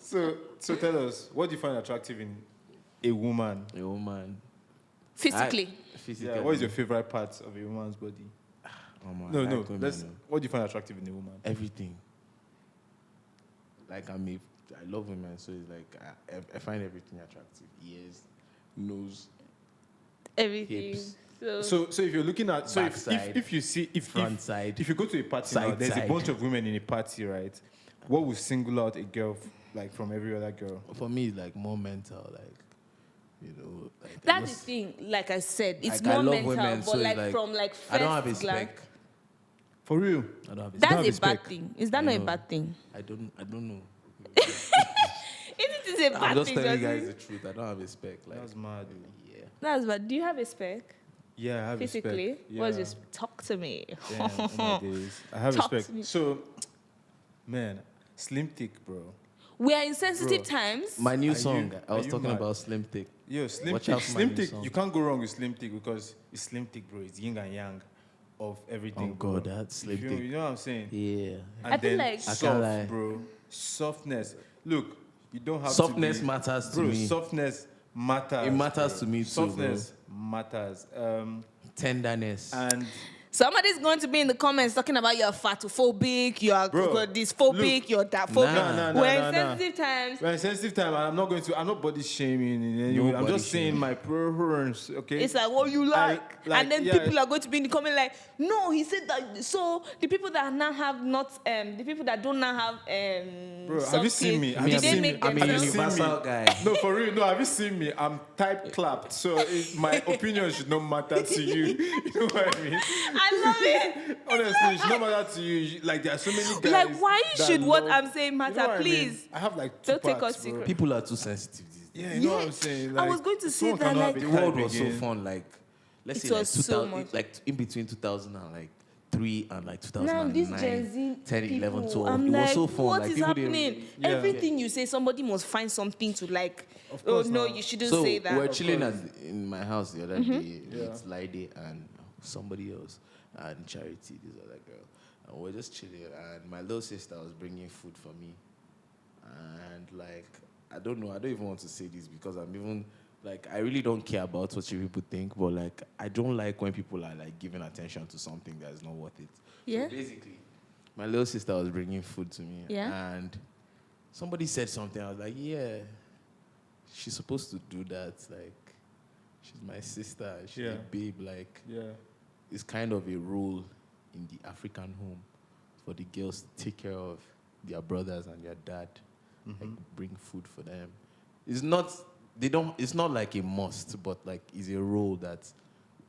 B: so tell us, what do you find attractive in a woman?
A: Yo, man.
C: Physically.
A: Physically.
B: Yeah, what is your favorite part of a woman's body?
A: Oh, man,
B: No,
A: I
B: no.
A: like women,
B: Let's.
A: no.
B: What do you find attractive in a woman?
A: Everything. Like I love women, so it's like I find everything attractive. Ears, nose,
C: Everything.
A: hips.
C: So,
B: So if you're looking at
A: Backside,
B: if you see
A: front side,
B: if you go to a party now,
A: side
B: there's a
A: side.
B: bunch of women in a party, right? What would single out a girl like from every other girl?
A: for me, it's like more mental, like like
C: that's
A: most-
C: the thing. Like I said, it's
A: Like, I
C: more
A: love
C: mental,
A: women,
C: but
A: so it's
C: like,
A: like,
C: from like first
A: I don't have a
C: glance,
A: spec.
B: For real?
A: I don't have a spec.
C: that's
B: have
C: a
B: a
C: bad
B: spec.
C: thing. Is that
A: I
C: not a
A: know.
C: bad thing?
A: I don't know.
C: It is a bad
A: I'm just
C: thing.
A: telling you
C: Josie.
A: guys the truth. I don't have a spec. Like,
B: That's mad.
A: yeah.
C: That's bad. Do you have a spec?
B: Yeah, I have
C: Physically?
B: respect. Yeah.
C: What's your talk to me?
B: Damn, oh my days. I have
C: Talk to
B: respect.
C: me.
B: So, man, slim thick, bro.
C: We are in sensitive
B: Bro.
C: times.
A: My new
B: Are
A: song.
B: you-
A: I
B: are
A: was
B: you
A: talking
B: mad?
A: about Slim Thick.
B: Yo, slim
A: Watch
B: thick,
A: out for my
B: slim
A: new
B: thick.
A: song.
B: You can't go wrong with slim thick because it's slim thick, bro. It's yin and yang of everything.
A: Oh,
B: bro.
A: God, that's
B: You
A: Slim
B: feel-
A: Thick.
B: You know what I'm saying?
A: Yeah.
B: And
C: I feel
B: then
C: like-
A: I can't lie.
B: soft, bro. Softness. Look, you don't have
A: Softness
B: to be,
A: matters to
B: bro,
A: me.
B: Softness matters.
A: It matters
B: bro.
A: to me too,
B: Softness matters.
A: Tenderness.
B: And
C: Somebody's going to be in the comments talking about you're fatophobic, you're dysphobic, you're that phobic. We're in sensitive times.
B: We're in sensitive time, and I'm not body shaming in any way. I'm just saying my preference, okay?
C: It's like what you like. And then people are going to be in the comment like, no, he said that. So the people that now have not, the people that don't now have,
B: bro, have you seen me?
C: Did they make
A: I'm a
C: themselves?
A: universal guy.
B: No, for real. No, have you seen me? I'm type clapped, so my opinion should not matter to you. You know what I mean?
C: I love it.
B: Honestly, it should not matter to you. Like, there are so many guys.
C: Like, why
B: that
C: should what
B: love-
C: I'm saying matter?
B: You know what I mean?
C: Please.
B: I have like 2
C: Don't take
B: parts,
C: us
B: bro.
C: secret.
A: People are too sensitive these days.
B: Yeah, you know what I'm saying?
C: I was going to say
B: someone
C: that,
B: cannot
C: like-
B: be
A: The
B: type
A: world was so
B: again.
A: fun. Like, let's
C: It
A: say like
C: was so
A: 2000,
C: much.
A: like in between 2003 and like
C: Now
A: 2009,
C: these Gen Z
A: 10, 11,
C: people,
A: 12.
C: I'm
A: It was
C: like,
A: so fun.
C: what
A: like,
C: is
A: people didn't-
C: happening?
B: Yeah.
C: Everything you say, somebody must find something to like.
B: Of
C: Oh
B: course
C: no,
B: not.
C: you shouldn't
A: So
C: say that.
A: we're chilling in my house the other day
B: Yeah.
A: with Lydie and somebody else and Charity, this other girl, and we're just chilling. And my little sister was bringing food for me, and like I don't even want to say this because I'm even like I really don't care about what you people think, but like I don't like when people are like giving attention to something that is not worth it.
C: Yeah.
A: So basically, my little sister was bringing food to me,
C: Yeah.
A: and somebody said something. I was like, yeah. She's supposed to do that. Like, she's my sister. She's a babe. Like,
B: Yeah.
A: it's kind of a rule in the African home for the girls to take care of their brothers and their dad. Like, bring food for them. It's not. They don't. It's not like a must, but like it's a role that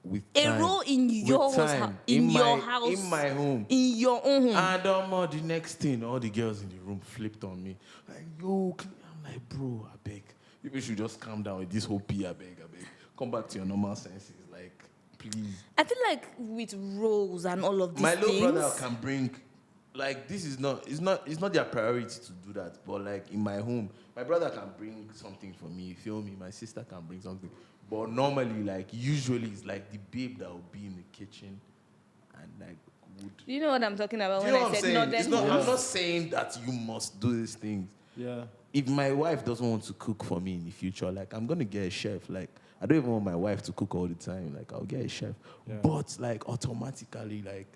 A: with
C: A
A: time,
C: role in
A: with
C: your house,
A: time,
C: in your
A: my,
C: house,
A: in my home.
C: in your own home.
A: And the next thing, all the girls in the room flipped on me. Like, yo, I'm like, bro, I beg. People should just calm down with this whole pee, I beg. Come back to your normal senses. Like, please.
C: I feel like with roles and all of these
A: My little
C: things,
A: brother can bring, like, this is not, it's not their priority to do that. But, like, in my home, my brother can bring something for me, you feel me? My sister can bring something. But normally, like, usually it's like the babe that will be in the kitchen and, like, would.
C: you know what I'm talking about
A: Do you
C: when
A: know
C: I
A: what I'm
C: said
A: saying?
C: northern
A: It's not,
C: homes.
A: I'm not saying that you must do these things.
B: Yeah.
A: If my wife doesn't want to cook for me in the future, like, I'm going to get a chef. Like, I don't even want my wife to cook all the time. Like, I'll get a chef.
B: Yeah.
A: But, like, automatically, like,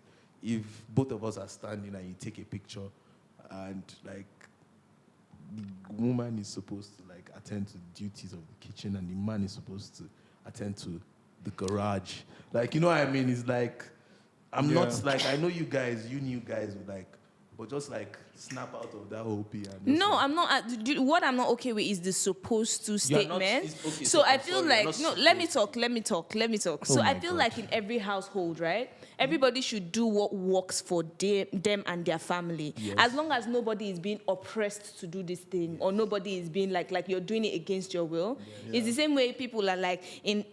A: if both of us are standing and you take a picture and, like, the woman is supposed to, like, attend to the duties of the kitchen and the man is supposed to attend to the garage. Like, you know what I mean? It's like, I'm not, like, I know you new guys would, like, but just, like, snap out of that whole P. And just,
C: No,
A: like,
C: I'm not. What I'm not okay with is the supposed to
A: You are not-
C: statement.
A: it's okay,
C: So
A: so
C: I
A: I'm
C: feel
A: sorry, you're
C: like
A: not
C: no. Let me
A: supposed
C: talk.
A: Oh
C: So I
A: my
C: feel
A: God.
C: like in every household, right? Everybody should do what works for them and their family.
A: Yes.
C: As long as nobody is being oppressed to do this thing, or nobody is being like you're doing it against your will. It's the same way people are like in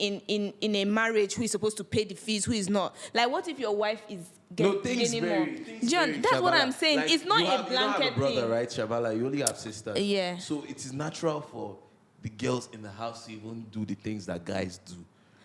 C: a marriage who is supposed to pay the fees, who is not. Like, what if your wife is gaining more? John, that's what I'm saying.
A: Like,
C: it's not
A: you
C: a
A: have
C: blanket
A: a brother,
C: thing.
A: right, Shabala? You only have sisters.
C: Yeah.
A: So it is natural for the girls in the house to even do the things that guys do.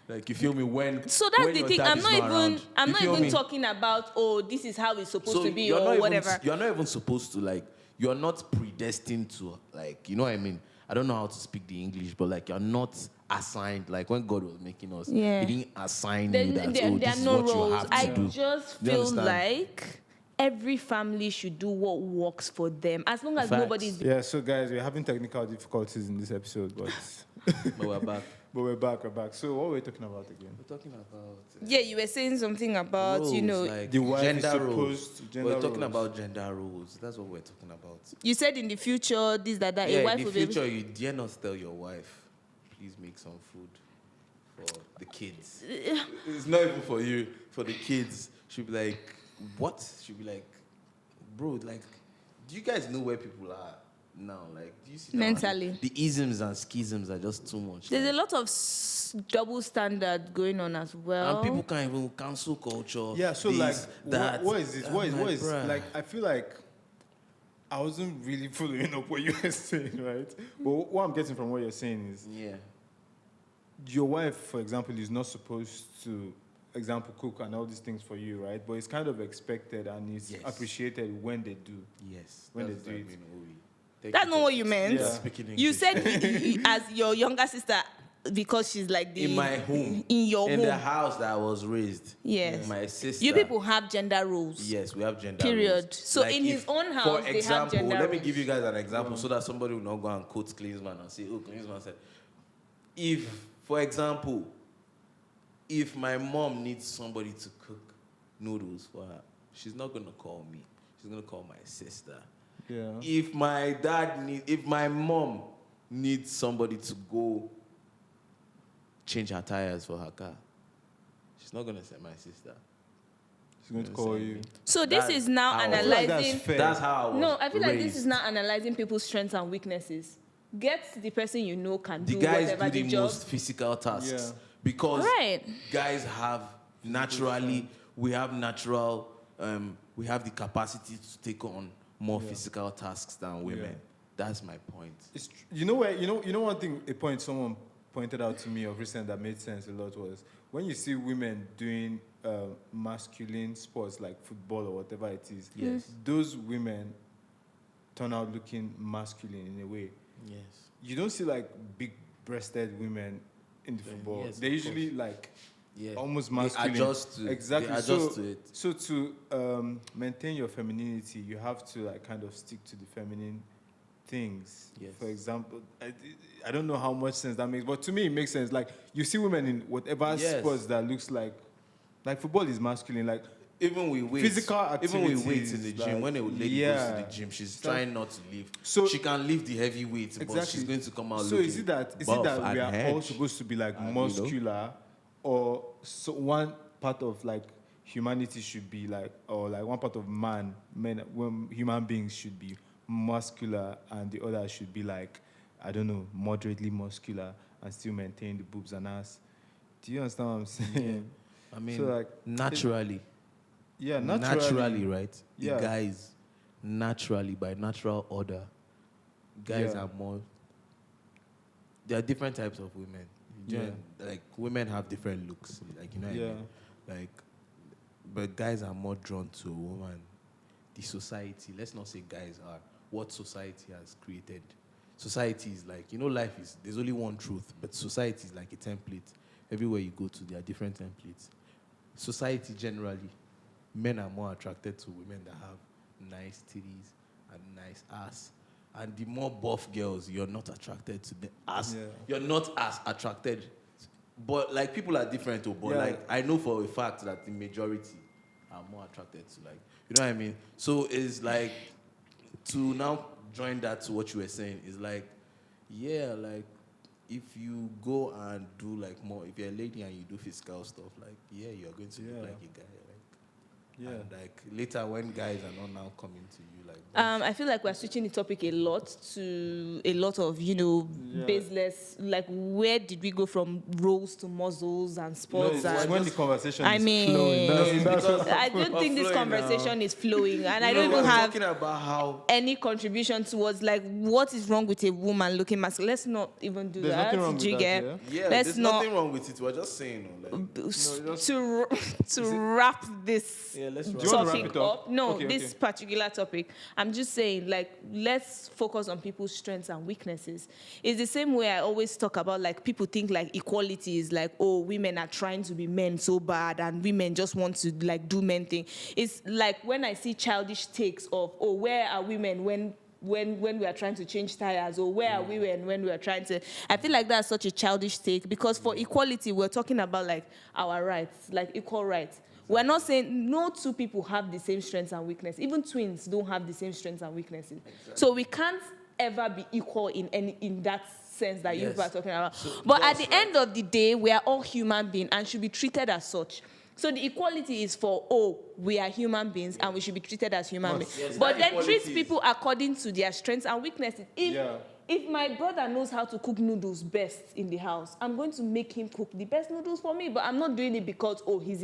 A: Like, you feel me?
C: So that's
A: when
C: the
A: your
C: thing.
A: dad
C: I'm
A: is
C: not even.
A: around,
C: I'm
A: you
C: not
A: feel
C: even
A: me?
C: talking about. Oh, this is how it's supposed
A: So
C: to be,
A: you're
C: or
A: not
C: whatever.
A: You're not even supposed to, like, you're not predestined to, like, you know what I mean? I don't know how to speak the English, but, like, you're not assigned. Like, when God was making us,
C: Yeah.
A: He didn't assign
C: There,
A: you that,
C: there
A: oh,
C: there
A: this
C: are
A: is
C: no
A: what you
C: roles.
A: have to
C: I
A: do.
C: just
A: Do you
C: feel
A: understand?
C: like every family should do what works for them, as long as
A: Facts.
C: nobody's.
B: Yeah, so guys, we're having technical difficulties in this episode, but
A: But we're back.
B: we're back. So what were we talking about again?
A: We're talking about
C: Yeah, you were saying something about
A: roles, like
B: The wife is
A: gender roles.
B: supposed to gender
A: We're talking
B: roles.
A: about gender roles. That's what we're talking about.
C: you said in the future this that a
A: Yeah,
C: wife
A: in
C: will
A: the
C: be able
A: future, you dare not tell your wife, please make some food for the kids. It's not even for you, for the kids. She'll be like, what? She'll be like, bro, like, do you guys know where people are now? Like, do you see now?
C: Mentally.
A: The isms and schisms are just too much.
C: There's a
A: like,
C: lot of double standard going on as well.
A: and people can't even cancel culture.
B: Yeah, so
A: this,
B: like,
A: that.
B: what is this? What
A: I'm
B: is
A: bruh.
B: like? I feel like I wasn't really following up what you were saying, right? But what I'm getting from what you're saying is,
A: Yeah.
B: your wife, for example, is not supposed to, example, cook and all these things for you, right? But it's kind of expected and it's
A: Yes.
B: appreciated when they do.
A: Yes.
B: When
A: that's
B: they do
A: what I
B: it.
A: mean, Owi. Thank
C: That's
A: you
C: not
A: for
C: what you meant.
B: Yeah.
A: speaking English.
C: You said as your younger sister, because she's like the
A: In my home.
C: in your
A: in
C: home.
A: the house that I was raised.
C: Yes.
A: My sister.
C: You people have gender roles.
A: Yes, we have gender
C: Period.
A: roles.
C: So in his own house,
A: for
C: they have
A: example,
C: gender
A: let me
C: roles.
A: give you guys an example so that somebody will not go and quote Klinsmann and say, oh, Klinsmann said, if, for example, if my mom needs somebody to cook noodles for her, she's not going to call me. She's going to call my sister.
B: Yeah.
A: If my mom needs somebody to go change her tires for her car, she's not going to say my sister.
B: She's going to call you.
C: So this
A: That's
C: is now
A: how- I feel
B: like
C: analyzing.
B: that's fair.
A: That's how I was
C: No, I feel like this
A: raised.
C: is now analyzing people's strengths and weaknesses. Get the person you know can
A: The
C: do
A: guys
C: whatever
A: do the
C: job.
A: most physical tasks
B: Yeah.
A: because
C: Right.
A: guys have naturally, we have the capacity to take on more physical tasks than women.
B: Yeah.
A: That's my point.
B: It's one thing, a point someone pointed out to me of recent that made sense a lot was when you see women doing masculine sports like football or whatever it is.
A: Yes.
B: Those women turn out looking masculine in a way.
A: Yes.
B: You don't see like big-breasted women in the football.
A: yes,
B: They're
A: of
B: usually
A: course.
B: like
A: Yeah.
B: almost
A: They
B: masculine.
A: adjust to-
B: exactly.
A: they adjust to it.
B: So to maintain your femininity, you have to like kind of stick to the feminine things.
A: Yes.
B: For example, I don't know how much sense that makes, but to me it makes sense. Like you see women in whatever
A: Yes.
B: sports that looks like football is masculine. Like
A: Even with weights,
B: Physical
A: even with weights in
B: activities,
A: the gym,
B: like,
A: when a lady goes to
B: yeah.
A: the gym, she's
B: It's like-
A: trying not to lift.
B: So-
A: she can lift the heavy weights, but she's going to come out
B: So
A: looking
B: is it that
A: buff
B: we
A: and
B: are
A: hedge.
B: all supposed to be like
A: And, you know.
B: muscular, or so one part of like humanity should be like, or like one part of men, when human beings should be muscular, and the other should be like, I don't know, moderately muscular and still maintain the boobs and ass. Do you understand what I'm saying?
A: I mean,
B: So, like,
A: naturally.
B: Yeah,
A: Naturally, right?
B: Yeah.
A: The guys, naturally, by natural order, guys
B: Yeah.
A: are more. There are different types of women. Like women have different looks. Like you know, what I
B: Yeah.
A: mean? Like, but guys are more drawn to a woman. The society. Let's not say guys are. What society has created. Society is like, life is. There's only one truth, but society is like a template. Everywhere you go to, there are different templates. Society generally, men are more attracted to women that have nice titties and nice ass. And the more buff girls, you're not attracted to them. You're not as attracted. But like people are different too. But like I know for a fact that the majority are more attracted to like, you know what I mean? So it's like to now join that to what you were saying is like, yeah, like if you go and do like more, if you're a lady and you do physical stuff, like you're going to look like a guy. And like later when guys are not now coming to you like
C: I feel like we're switching the topic a lot to a lot of, baseless, like where did we go from roles to muscles and sports?
B: It's
C: and
B: when the conversation
C: I
B: is
C: mean,
B: flowing.
C: I don't think this
A: flowing
C: conversation is flowing, and I don't
A: we're
C: even have
A: talking about how
C: any contribution towards like what is wrong with a woman looking masculine. Let's not even do
B: There's
C: that.
B: nothing wrong with that,
C: Jigga.
A: yeah,
C: Let's
A: there's
C: not
A: nothing wrong with it. We're just saying like,
C: to wrap this
A: let's
B: Do you want to wrap
C: topic
B: it up?
C: No,
B: Okay,
C: this particular topic. I'm just saying, like, let's focus on people's strengths and weaknesses. It's the same way I always talk about, like, people think like equality is like, oh, women are trying to be men so bad, and women just want to like do men thing. It's like when I see childish takes of, oh, where are women when we are trying to change tires, or where are women when we are trying to... I feel like that's such a childish take, because for equality, we're talking about like our rights, like equal rights. We're not saying no two people have the same strengths and weaknesses. Even twins don't have the same strengths and weaknesses. Exactly. So we can't ever be equal in that sense that you are talking about.
A: So
C: but at the end of the day, we are all human beings and should be treated as such. So the equality is for, we are human beings and we should be treated as human beings.
A: Yes,
C: but
A: that
C: then treat
A: equality
C: people according to their strengths and weaknesses. If my brother knows how to cook noodles best in the house, I'm going to make him cook the best noodles for me. But I'm not doing it because, he's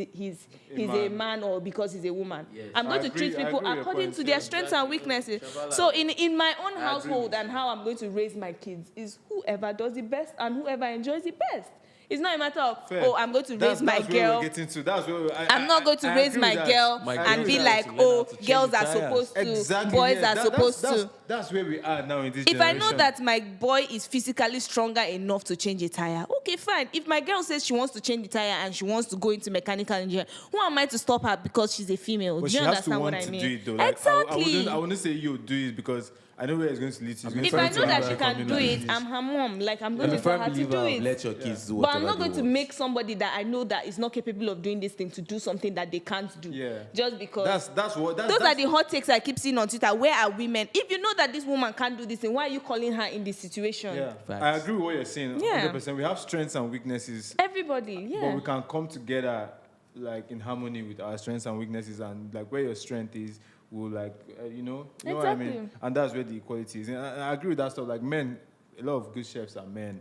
C: a man or because he's a woman. Yes. I'm going to treat people according to their strengths and weaknesses. So in my own household and how I'm going to raise my kids is whoever does the best and whoever enjoys the best. It's not a matter of,
B: Fair.
C: oh, I'm going to raise my
B: That's where
C: girl.
B: we're getting to. That's where
C: I'm not going to raise
B: agree
C: my
B: with that.
C: girl
A: My
C: and
A: girl
C: be
A: has
C: like,
A: to learn how
C: oh,
A: to change
C: girls
A: the
C: are
A: tires.
C: supposed to,
B: Exactly.
C: boys
B: yeah.
C: are supposed to.
B: That's where we are now in this
C: If I
B: generation.
C: know that my boy is physically stronger enough to change a tire, okay, fine. If my girl says she wants to change the tire and she wants to go into mechanical engineering, who am I to stop her because she's a female?
B: But
C: Do you
B: she has to
C: understand
B: want
C: what I
B: to
C: mean?
B: do it though. Like,
C: Exactly.
B: I wouldn't say you do it because I know where it's going to lead to. It's going
C: If
B: to
C: I
B: lead
C: know
B: to
C: that
B: another
C: she can do
B: company
C: it,
B: like
C: I'm her mom. Like, I'm going
A: I'm
C: to
A: a
C: tell
A: firm
C: her to
A: believer
C: do
A: of
C: it.
A: let your kids do
C: But
A: whatever
C: I'm not going
A: they
C: to
A: want.
C: make somebody that I know that is not capable of doing this thing to do something that they can't do.
B: Yeah.
C: Just because. Those are the hot takes I keep seeing on Twitter. Where are women? If you know that this woman can't do this thing, why are you calling her in this situation?
B: Yeah,
A: Facts.
B: I agree with what you're saying.
C: Yeah.
B: 100%. We have strengths and weaknesses,
C: Everybody,
B: but
C: yeah.
B: we can come together like in harmony with our strengths and weaknesses, and like where your strength is, we'll like you know what I mean.
C: Exactly.
B: And that's where the equality is. And I agree with that stuff. Like men, a lot of good chefs are men.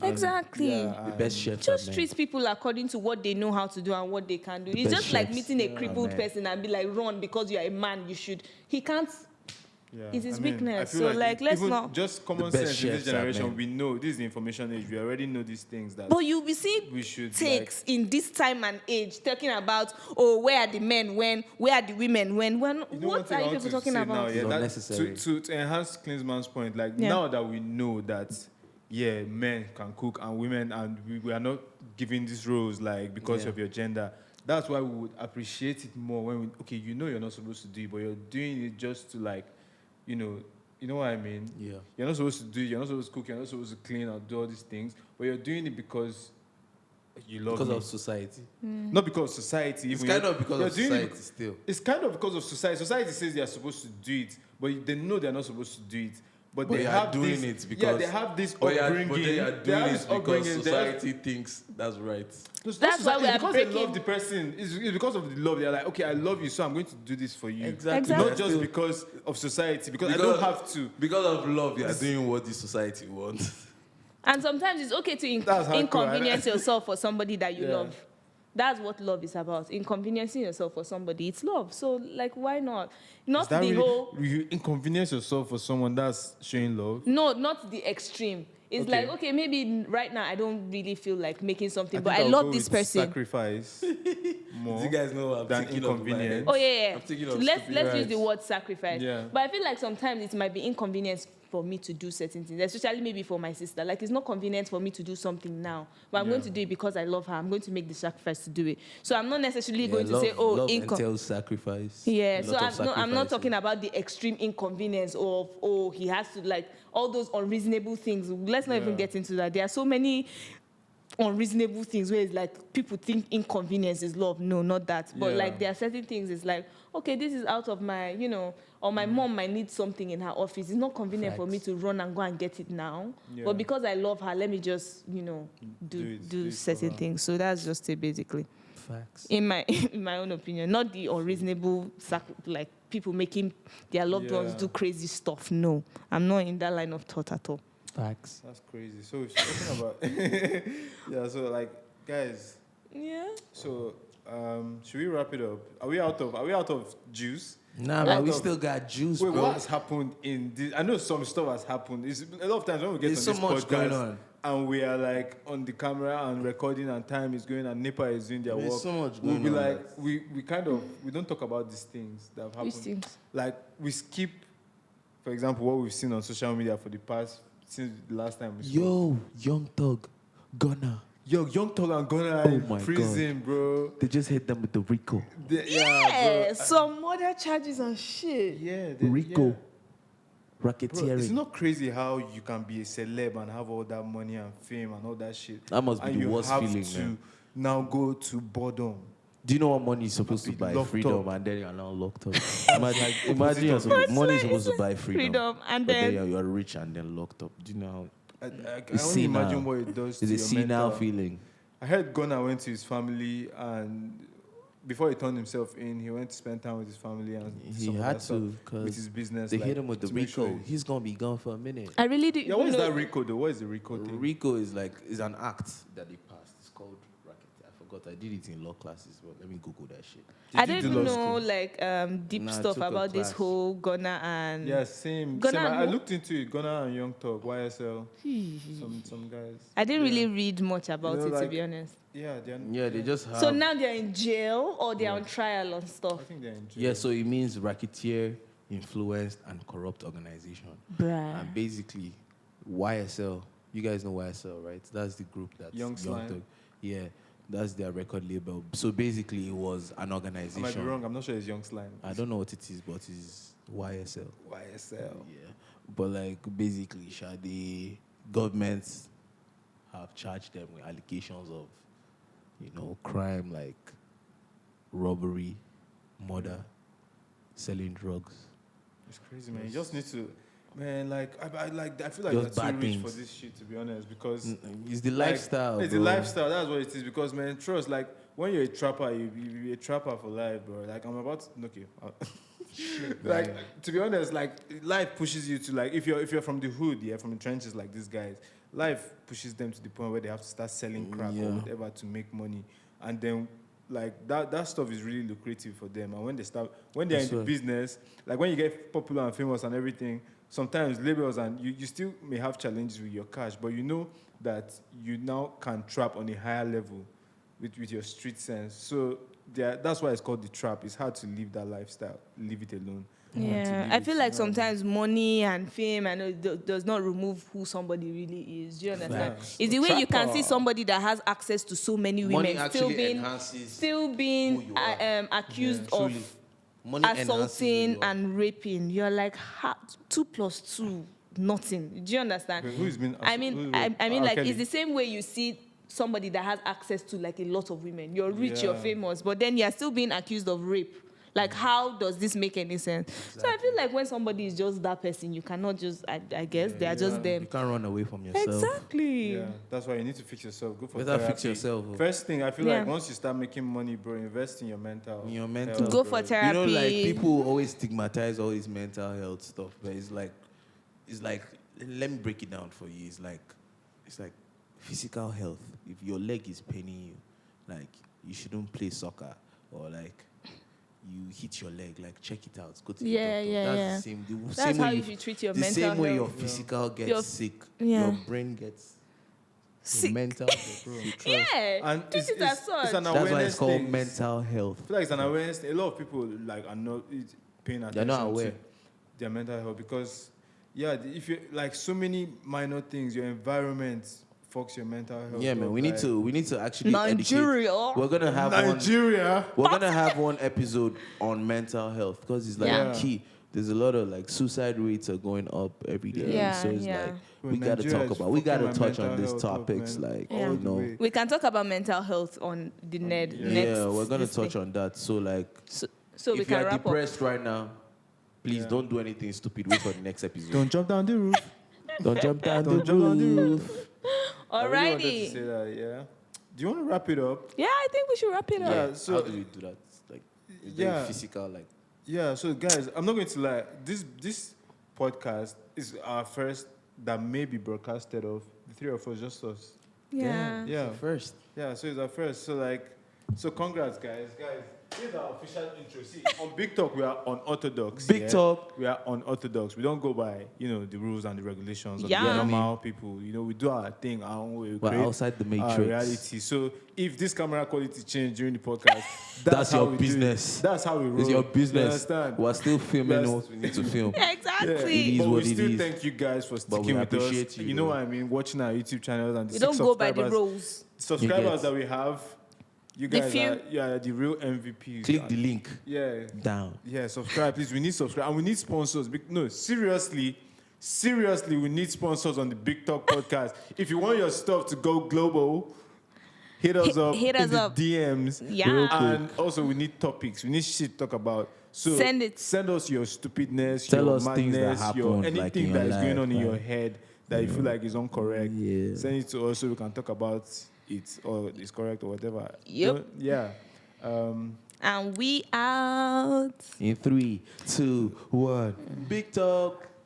B: And,
C: Exactly.
B: yeah,
A: The
B: and-
A: best chefs
C: Just
A: are men.
C: treat people according to what they know how to do and what they can do. It's
A: best
C: just like
A: chefs
C: meeting a crippled
A: men.
C: person and be like, run because you're a man. You should. He can't.
B: Yeah.
C: It's his
B: I mean,
C: weakness.
B: I feel
C: So, like, let's
B: even
C: not-
B: just common
A: The best
B: sense in this
A: chefs are
B: generation.
A: men.
B: We know this is the information age. We already know these things that
C: But you'll be seeing
B: we should
C: takes in this time and age talking about, oh, where are the men when? Where are the women when?
B: You know one
C: What
B: thing
C: are
B: I
C: you
B: want
C: people
B: to
C: talking
B: say
C: about?
B: now,
A: It's
B: yeah, that,
A: unnecessary.
B: to enhance Klinsman's point, like
C: Yeah.
B: now that we know that, yeah, men can cook and women, and we are not giving these roles like because
A: Yeah.
B: of your gender. That's why we would appreciate it more when we, okay, you know you're not supposed to do it, but you're doing it just to like, you know what I mean?
A: Yeah.
B: You're not supposed to do it, you're not supposed to cook, you're not supposed to clean or do all these things, but you're doing it because you love
A: Because
B: me.
A: of society.
B: Not because of society.
A: It's
B: even.
A: kind
B: You're-
A: of because
B: you're
A: of
B: doing it
A: society still.
B: It's kind of because of society. Society says they are supposed to do it, but they know they're not supposed to do it. But
A: But
B: they
A: you
B: have
A: are doing
B: this,
A: it because
B: yeah, they have this
A: but they
B: upbringing.
A: are
B: They
A: doing
B: have
A: it
B: this
A: because
B: upbringing, they have-
A: society thinks that's right.
C: That's why we are
B: because they
C: breaking-
B: love the person. It's because of the love. They're like, okay, I love you, so I'm going to do this for you.
A: Exactly.
B: Not
C: Exactly.
B: just because of society, because I don't have to.
A: Because of love, you are doing what the society wants.
C: And sometimes it's okay to
B: That's hardcore,
C: inconvenience yourself for somebody that you
B: Yeah.
C: love. That's what love is about. Inconveniencing yourself for somebody. It's love. So, like, why not? Not
B: Is that
C: the
B: really,
C: whole...
B: you inconvenience yourself for someone that's showing love?
C: No, not the extreme. It's
B: Okay.
C: like, okay, maybe right now I don't really feel like making something, but
B: think
C: I
B: I'll
C: love
B: go
C: this
B: with
C: person.
B: Sacrifice more.
A: You guys know I'm
B: Than
A: thinking of
B: inconvenience.
C: Oh yeah,
A: I'm thinking
C: yeah.
A: of
C: Let's
A: stupid
C: use
B: rights.
C: the word sacrifice.
B: Yeah.
C: But I feel like sometimes it might be inconvenience for me to do certain things, especially maybe for my sister. Like it's not convenient for me to do something now, but I'm going to do it because I love her. I'm going to make the sacrifice to do it. So I'm not necessarily going to say, oh,
A: love entails sacrifice.
C: Yeah,
A: A
C: so
A: lot of
C: I'm not
A: sacrifices.
C: talking about the extreme inconvenience of, oh, he has to, like, all those unreasonable things. Let's not even
B: Yeah.
C: get into that. There are so many unreasonable things where it's like people think inconvenience is love. No, not that. But,
B: Yeah.
C: like, there are certain things, it's like, okay, this is out of my, or my mom might need something in her office. It's not convenient for me
A: Facts.
C: to run and go and get it now.
B: Yeah.
C: But because I love her, let me just,
B: Do
C: do
B: it for
C: certain
B: her.
C: things. So that's just it, basically.
A: Facts.
C: In my own opinion, not the unreasonable like people making their loved ones
B: Yeah.
C: do crazy stuff. No, I'm not in that line of thought at all.
A: Facts.
B: That's crazy. So we're talking about yeah. So like, guys.
C: Yeah.
B: So should we wrap it up? Are we out of juice?
A: Nah,
B: Out
A: man, we
B: of-
A: still got juice,
B: Wait,
A: bro.
B: what has happened in this? I know some stuff has happened. It's a lot of times when we get
A: There's
B: on
A: so
B: this
A: much
B: podcast
A: going on.
B: and we are like on the camera and recording and time is going and NEPA is doing their
A: There's
B: work.
A: so much
B: we'll
A: going
B: be
A: on
B: like,
A: that-
B: we don't talk about these things that have happened.
C: Which things?
B: Like we skip, for example, what we've seen on social media for the past since the last time we spoke.
A: Yo, Young Thug, Gunna.
B: Yo, Young Thug and Gunna
A: Oh
B: in
A: my
B: prison, bro.
A: They just hit them with the Rico.
C: Yeah, some other charges and shit.
B: Yeah,
A: Rico.
B: yeah. Bro,
A: Racketeering.
B: it's not crazy how you can be a celeb and have all that money and fame and all that shit.
A: That must be
B: and
A: the
B: you
A: worst
B: have
A: feeling,
B: to
A: man.
B: now go to boredom.
A: Do you know what money is supposed to
B: Be
A: buy?
B: locked
A: Freedom,
B: up.
A: and then you're now locked up. Imagine you're supposed, money is supposed to buy freedom,
C: and
A: but
C: then
A: you're rich and then locked up. Do you know how
B: I
A: It's
B: only imagine
A: senile.
B: what it does to
A: it's a
B: your
A: senile
B: mental.
A: feeling?
B: I heard Gunna went to his family and before he turned himself in, he went to spend time with his family and
A: He
B: some of
A: had
B: that stuff
A: to
B: with
A: because
B: his business.
A: they
B: like,
A: hit him with the
B: to make
A: Rico.
B: sure
A: He's gonna be gone for a minute.
C: I really do.
B: Yeah, what is that Rico though? What is the Rico thing?
A: Rico is an act that they passed. It's called racket. I forgot. I did it in law classes, but let me Google that shit.
C: I
B: you
C: don't
B: do law
C: know
B: school?
C: like deep
A: Nah, I
C: stuff
A: took a
C: about this
A: class.
C: whole Ghana and
B: Yeah, same.
C: Ghana
B: same.
C: and
B: I
C: who?
B: looked into it. Ghana and Young Talk, YSL, some guys.
C: I didn't
B: Yeah.
C: really read much about
B: know,
C: it, to
B: like-
C: be honest.
B: Yeah,
A: Yeah, they just have.
C: So now they're in jail or they're on trial and
B: I
C: stuff.
B: think they're in jail.
A: Yeah, so it means racketeer, influenced, and corrupt organization.
C: Bruh.
A: And basically, YSL, you guys know YSL, right? That's the group that's
B: Young Slime.
A: Thug. Yeah, that's their record label. So basically, it was an
B: I
A: organization.
B: might be wrong. I'm not sure it's Young Slime.
A: I don't know what it is, but it's YSL.
B: YSL.
A: Yeah, but like basically, the governments have charged them with allegations of, crime like robbery, murder, selling drugs.
B: It's crazy, man. You just need to, man. I feel like
A: Just
B: they're too
A: bad
B: rich
A: things.
B: for this shit, to be honest. Because
A: It's the
B: like,
A: lifestyle.
B: It's
A: bro.
B: the lifestyle. That's what it is. Because man, trust. Like when you're a trapper, you're a trapper for life, bro. Like I'm about to, okay. Like to be honest, like life pushes you to like if you're from the hood, yeah, from the trenches like these guys, life pushes them to the point where they have to start selling crack or
A: Yeah.
B: whatever to make money, and then like that stuff is really lucrative for them. And when they're
A: That's
B: in the
A: right.
B: business, like when you get popular and famous and everything, sometimes labels and you still may have challenges with your cash, but you know that you now can trap on a higher level with your street sense. So that's why it's called the trap. It's hard to live that lifestyle. Leave it alone.
C: Yeah, I feel like sometimes money and fame and does not remove who somebody really is. Do you understand?
B: Facts.
C: It's the way you can
B: Trapper.
C: see somebody that has access to so many
A: Money
C: women still
A: actually
C: being
A: enhances
C: still being
A: who you are.
C: accused
A: Truly.
C: of
A: Money enhances who
C: assaulting
A: you are.
C: and raping. You're like 2 + 2, nothing. Do you understand?
B: Wait, who's been
C: I mean, I mean, like
B: Kelly.
C: it's the same way you see somebody that has access to like a lot of women. You're rich, you're
B: Yeah.
C: famous, but then you're still being accused of rape. Like, how does this make any sense? So I feel like when somebody is just that person, you cannot just, I guess, they are just
A: You
C: them.
A: can't run away from yourself.
C: Exactly.
B: Yeah, that's why you need to fix yourself. Go for
A: Better
B: therapy.
A: fix yourself.
B: First thing, I feel
C: Yeah.
B: like once you start making money, bro, invest in your mental.
A: In your mental.
B: health,
C: Go
B: bro.
C: for therapy.
A: You know, like people always stigmatize all this mental health stuff, but it's like, let me break it down for you. It's like physical health. If your leg is paining you, like you shouldn't play soccer, or like you hit your leg, like check it out. Go to the
C: Yeah,
A: doctor.
C: yeah,
A: That's
C: yeah.
A: the same. The
C: That's
A: same
C: how
A: way
C: you should treat your
A: the
C: mental
A: same way your
C: health.
A: physical gets
C: Your-
A: sick,
C: yeah.
A: your brain gets
C: Sick.
A: mental gets sick.
C: Yeah.
B: And
C: Treat it as such.
B: it's an
A: That's why
B: awareness
A: it's called
B: thing.
A: mental health.
B: I feel like it's an awareness thing. A lot of people like are not paying attention
A: They're not aware.
B: to their mental health because, yeah, if you like so many minor things, your environment fucks your mental health.
A: Yeah, man.
B: up,
A: We need
B: like
A: to actually
C: Nigeria.
A: educate. We're gonna have one.
B: Nigeria.
A: We're gonna have one episode on mental health because it's like
C: Yeah.
A: key. There's a lot of like suicide rates are going up every day.
C: Yeah,
A: so it's
C: yeah.
A: like
B: Well,
A: we gotta
B: Nigeria
A: talk
B: is
A: about. We
B: fucking
A: gotta
B: my
A: touch
B: mental
A: on these
B: health up,
A: topics,
B: man.
A: like
C: Yeah.
B: All the way.
C: We can talk about mental health on the next.
A: yeah, we're gonna
C: this
A: touch
C: thing.
A: on that. So like,
C: So we
A: if you
C: can
A: are
C: wrap up.
A: depressed right now, please
B: Yeah.
A: don't do anything stupid. Wait for the next episode.
B: Don't jump down the roof.
A: Don't jump down
B: Don't
A: the
B: jump down the
A: roof.
B: I really wanted to
C: Alrighty.
B: say that, yeah. Do you want to wrap it up?
C: Yeah, I think we should wrap it up.
B: Yeah, so-
A: how do we do that? Like, is there
B: Yeah.
A: a physical like?
B: Yeah, so guys, I'm not going to lie. This podcast is our first that may be broadcasted of the three of us, just us.
C: Yeah.
B: Yeah,
A: First.
B: yeah. So it's our first. So congrats, guys. Here's our official intro. See, on Big Talk we are unorthodox.
A: Big Talk.
B: We are unorthodox. We don't go by the rules and the regulations of
C: Yeah.
B: the normal people. We do our thing our own way. We
A: We're
B: create
A: outside the
B: our
A: matrix.
B: reality. So if this camera quality change during the podcast,
A: That's
B: how
A: your
B: we do it.
A: business.
B: That's how we roll.
A: It's your
B: You
A: business.
B: understand?
A: We're still filming
B: Yes.
A: what we need to film.
C: Exactly.
A: It is
B: but
A: what
B: we
A: it
B: still
A: is.
B: thank you guys for
A: But
B: sticking
A: we
B: with us.
A: appreciate you,
B: You know
A: though.
B: what I mean? Watching our YouTube channels and the
C: We
B: 6
C: don't go by the
B: subscribers.
C: rules.
B: Subscribers
A: get.
B: that we have, you
C: The
B: guys
C: few.
B: are the real MVPs.
A: Click the link
B: Yeah,
A: down.
B: yeah. Subscribe, please. We need subscribe and we need sponsors. No, seriously, we need sponsors on the Big Talk podcast. If you want your stuff to go global, hit us up
C: hit
B: in
C: us
B: the
C: up.
B: DMs.
C: Yeah. Real quick.
B: And also we need topics. We need shit to talk about. So
C: Send it.
B: Send us your stupidness,
A: Tell
B: your
A: us things that
B: madness, your
A: happened,
B: anything
A: like, in
B: that
A: your
B: is going
A: life,
B: on in your
A: like-
B: head that you feel like is incorrect.
A: Yeah.
B: Send it to us so we can talk about it or it's correct or whatever.
C: Yep.
B: Yeah.
C: And we out.
A: In 3, 2, 1. Big Talk.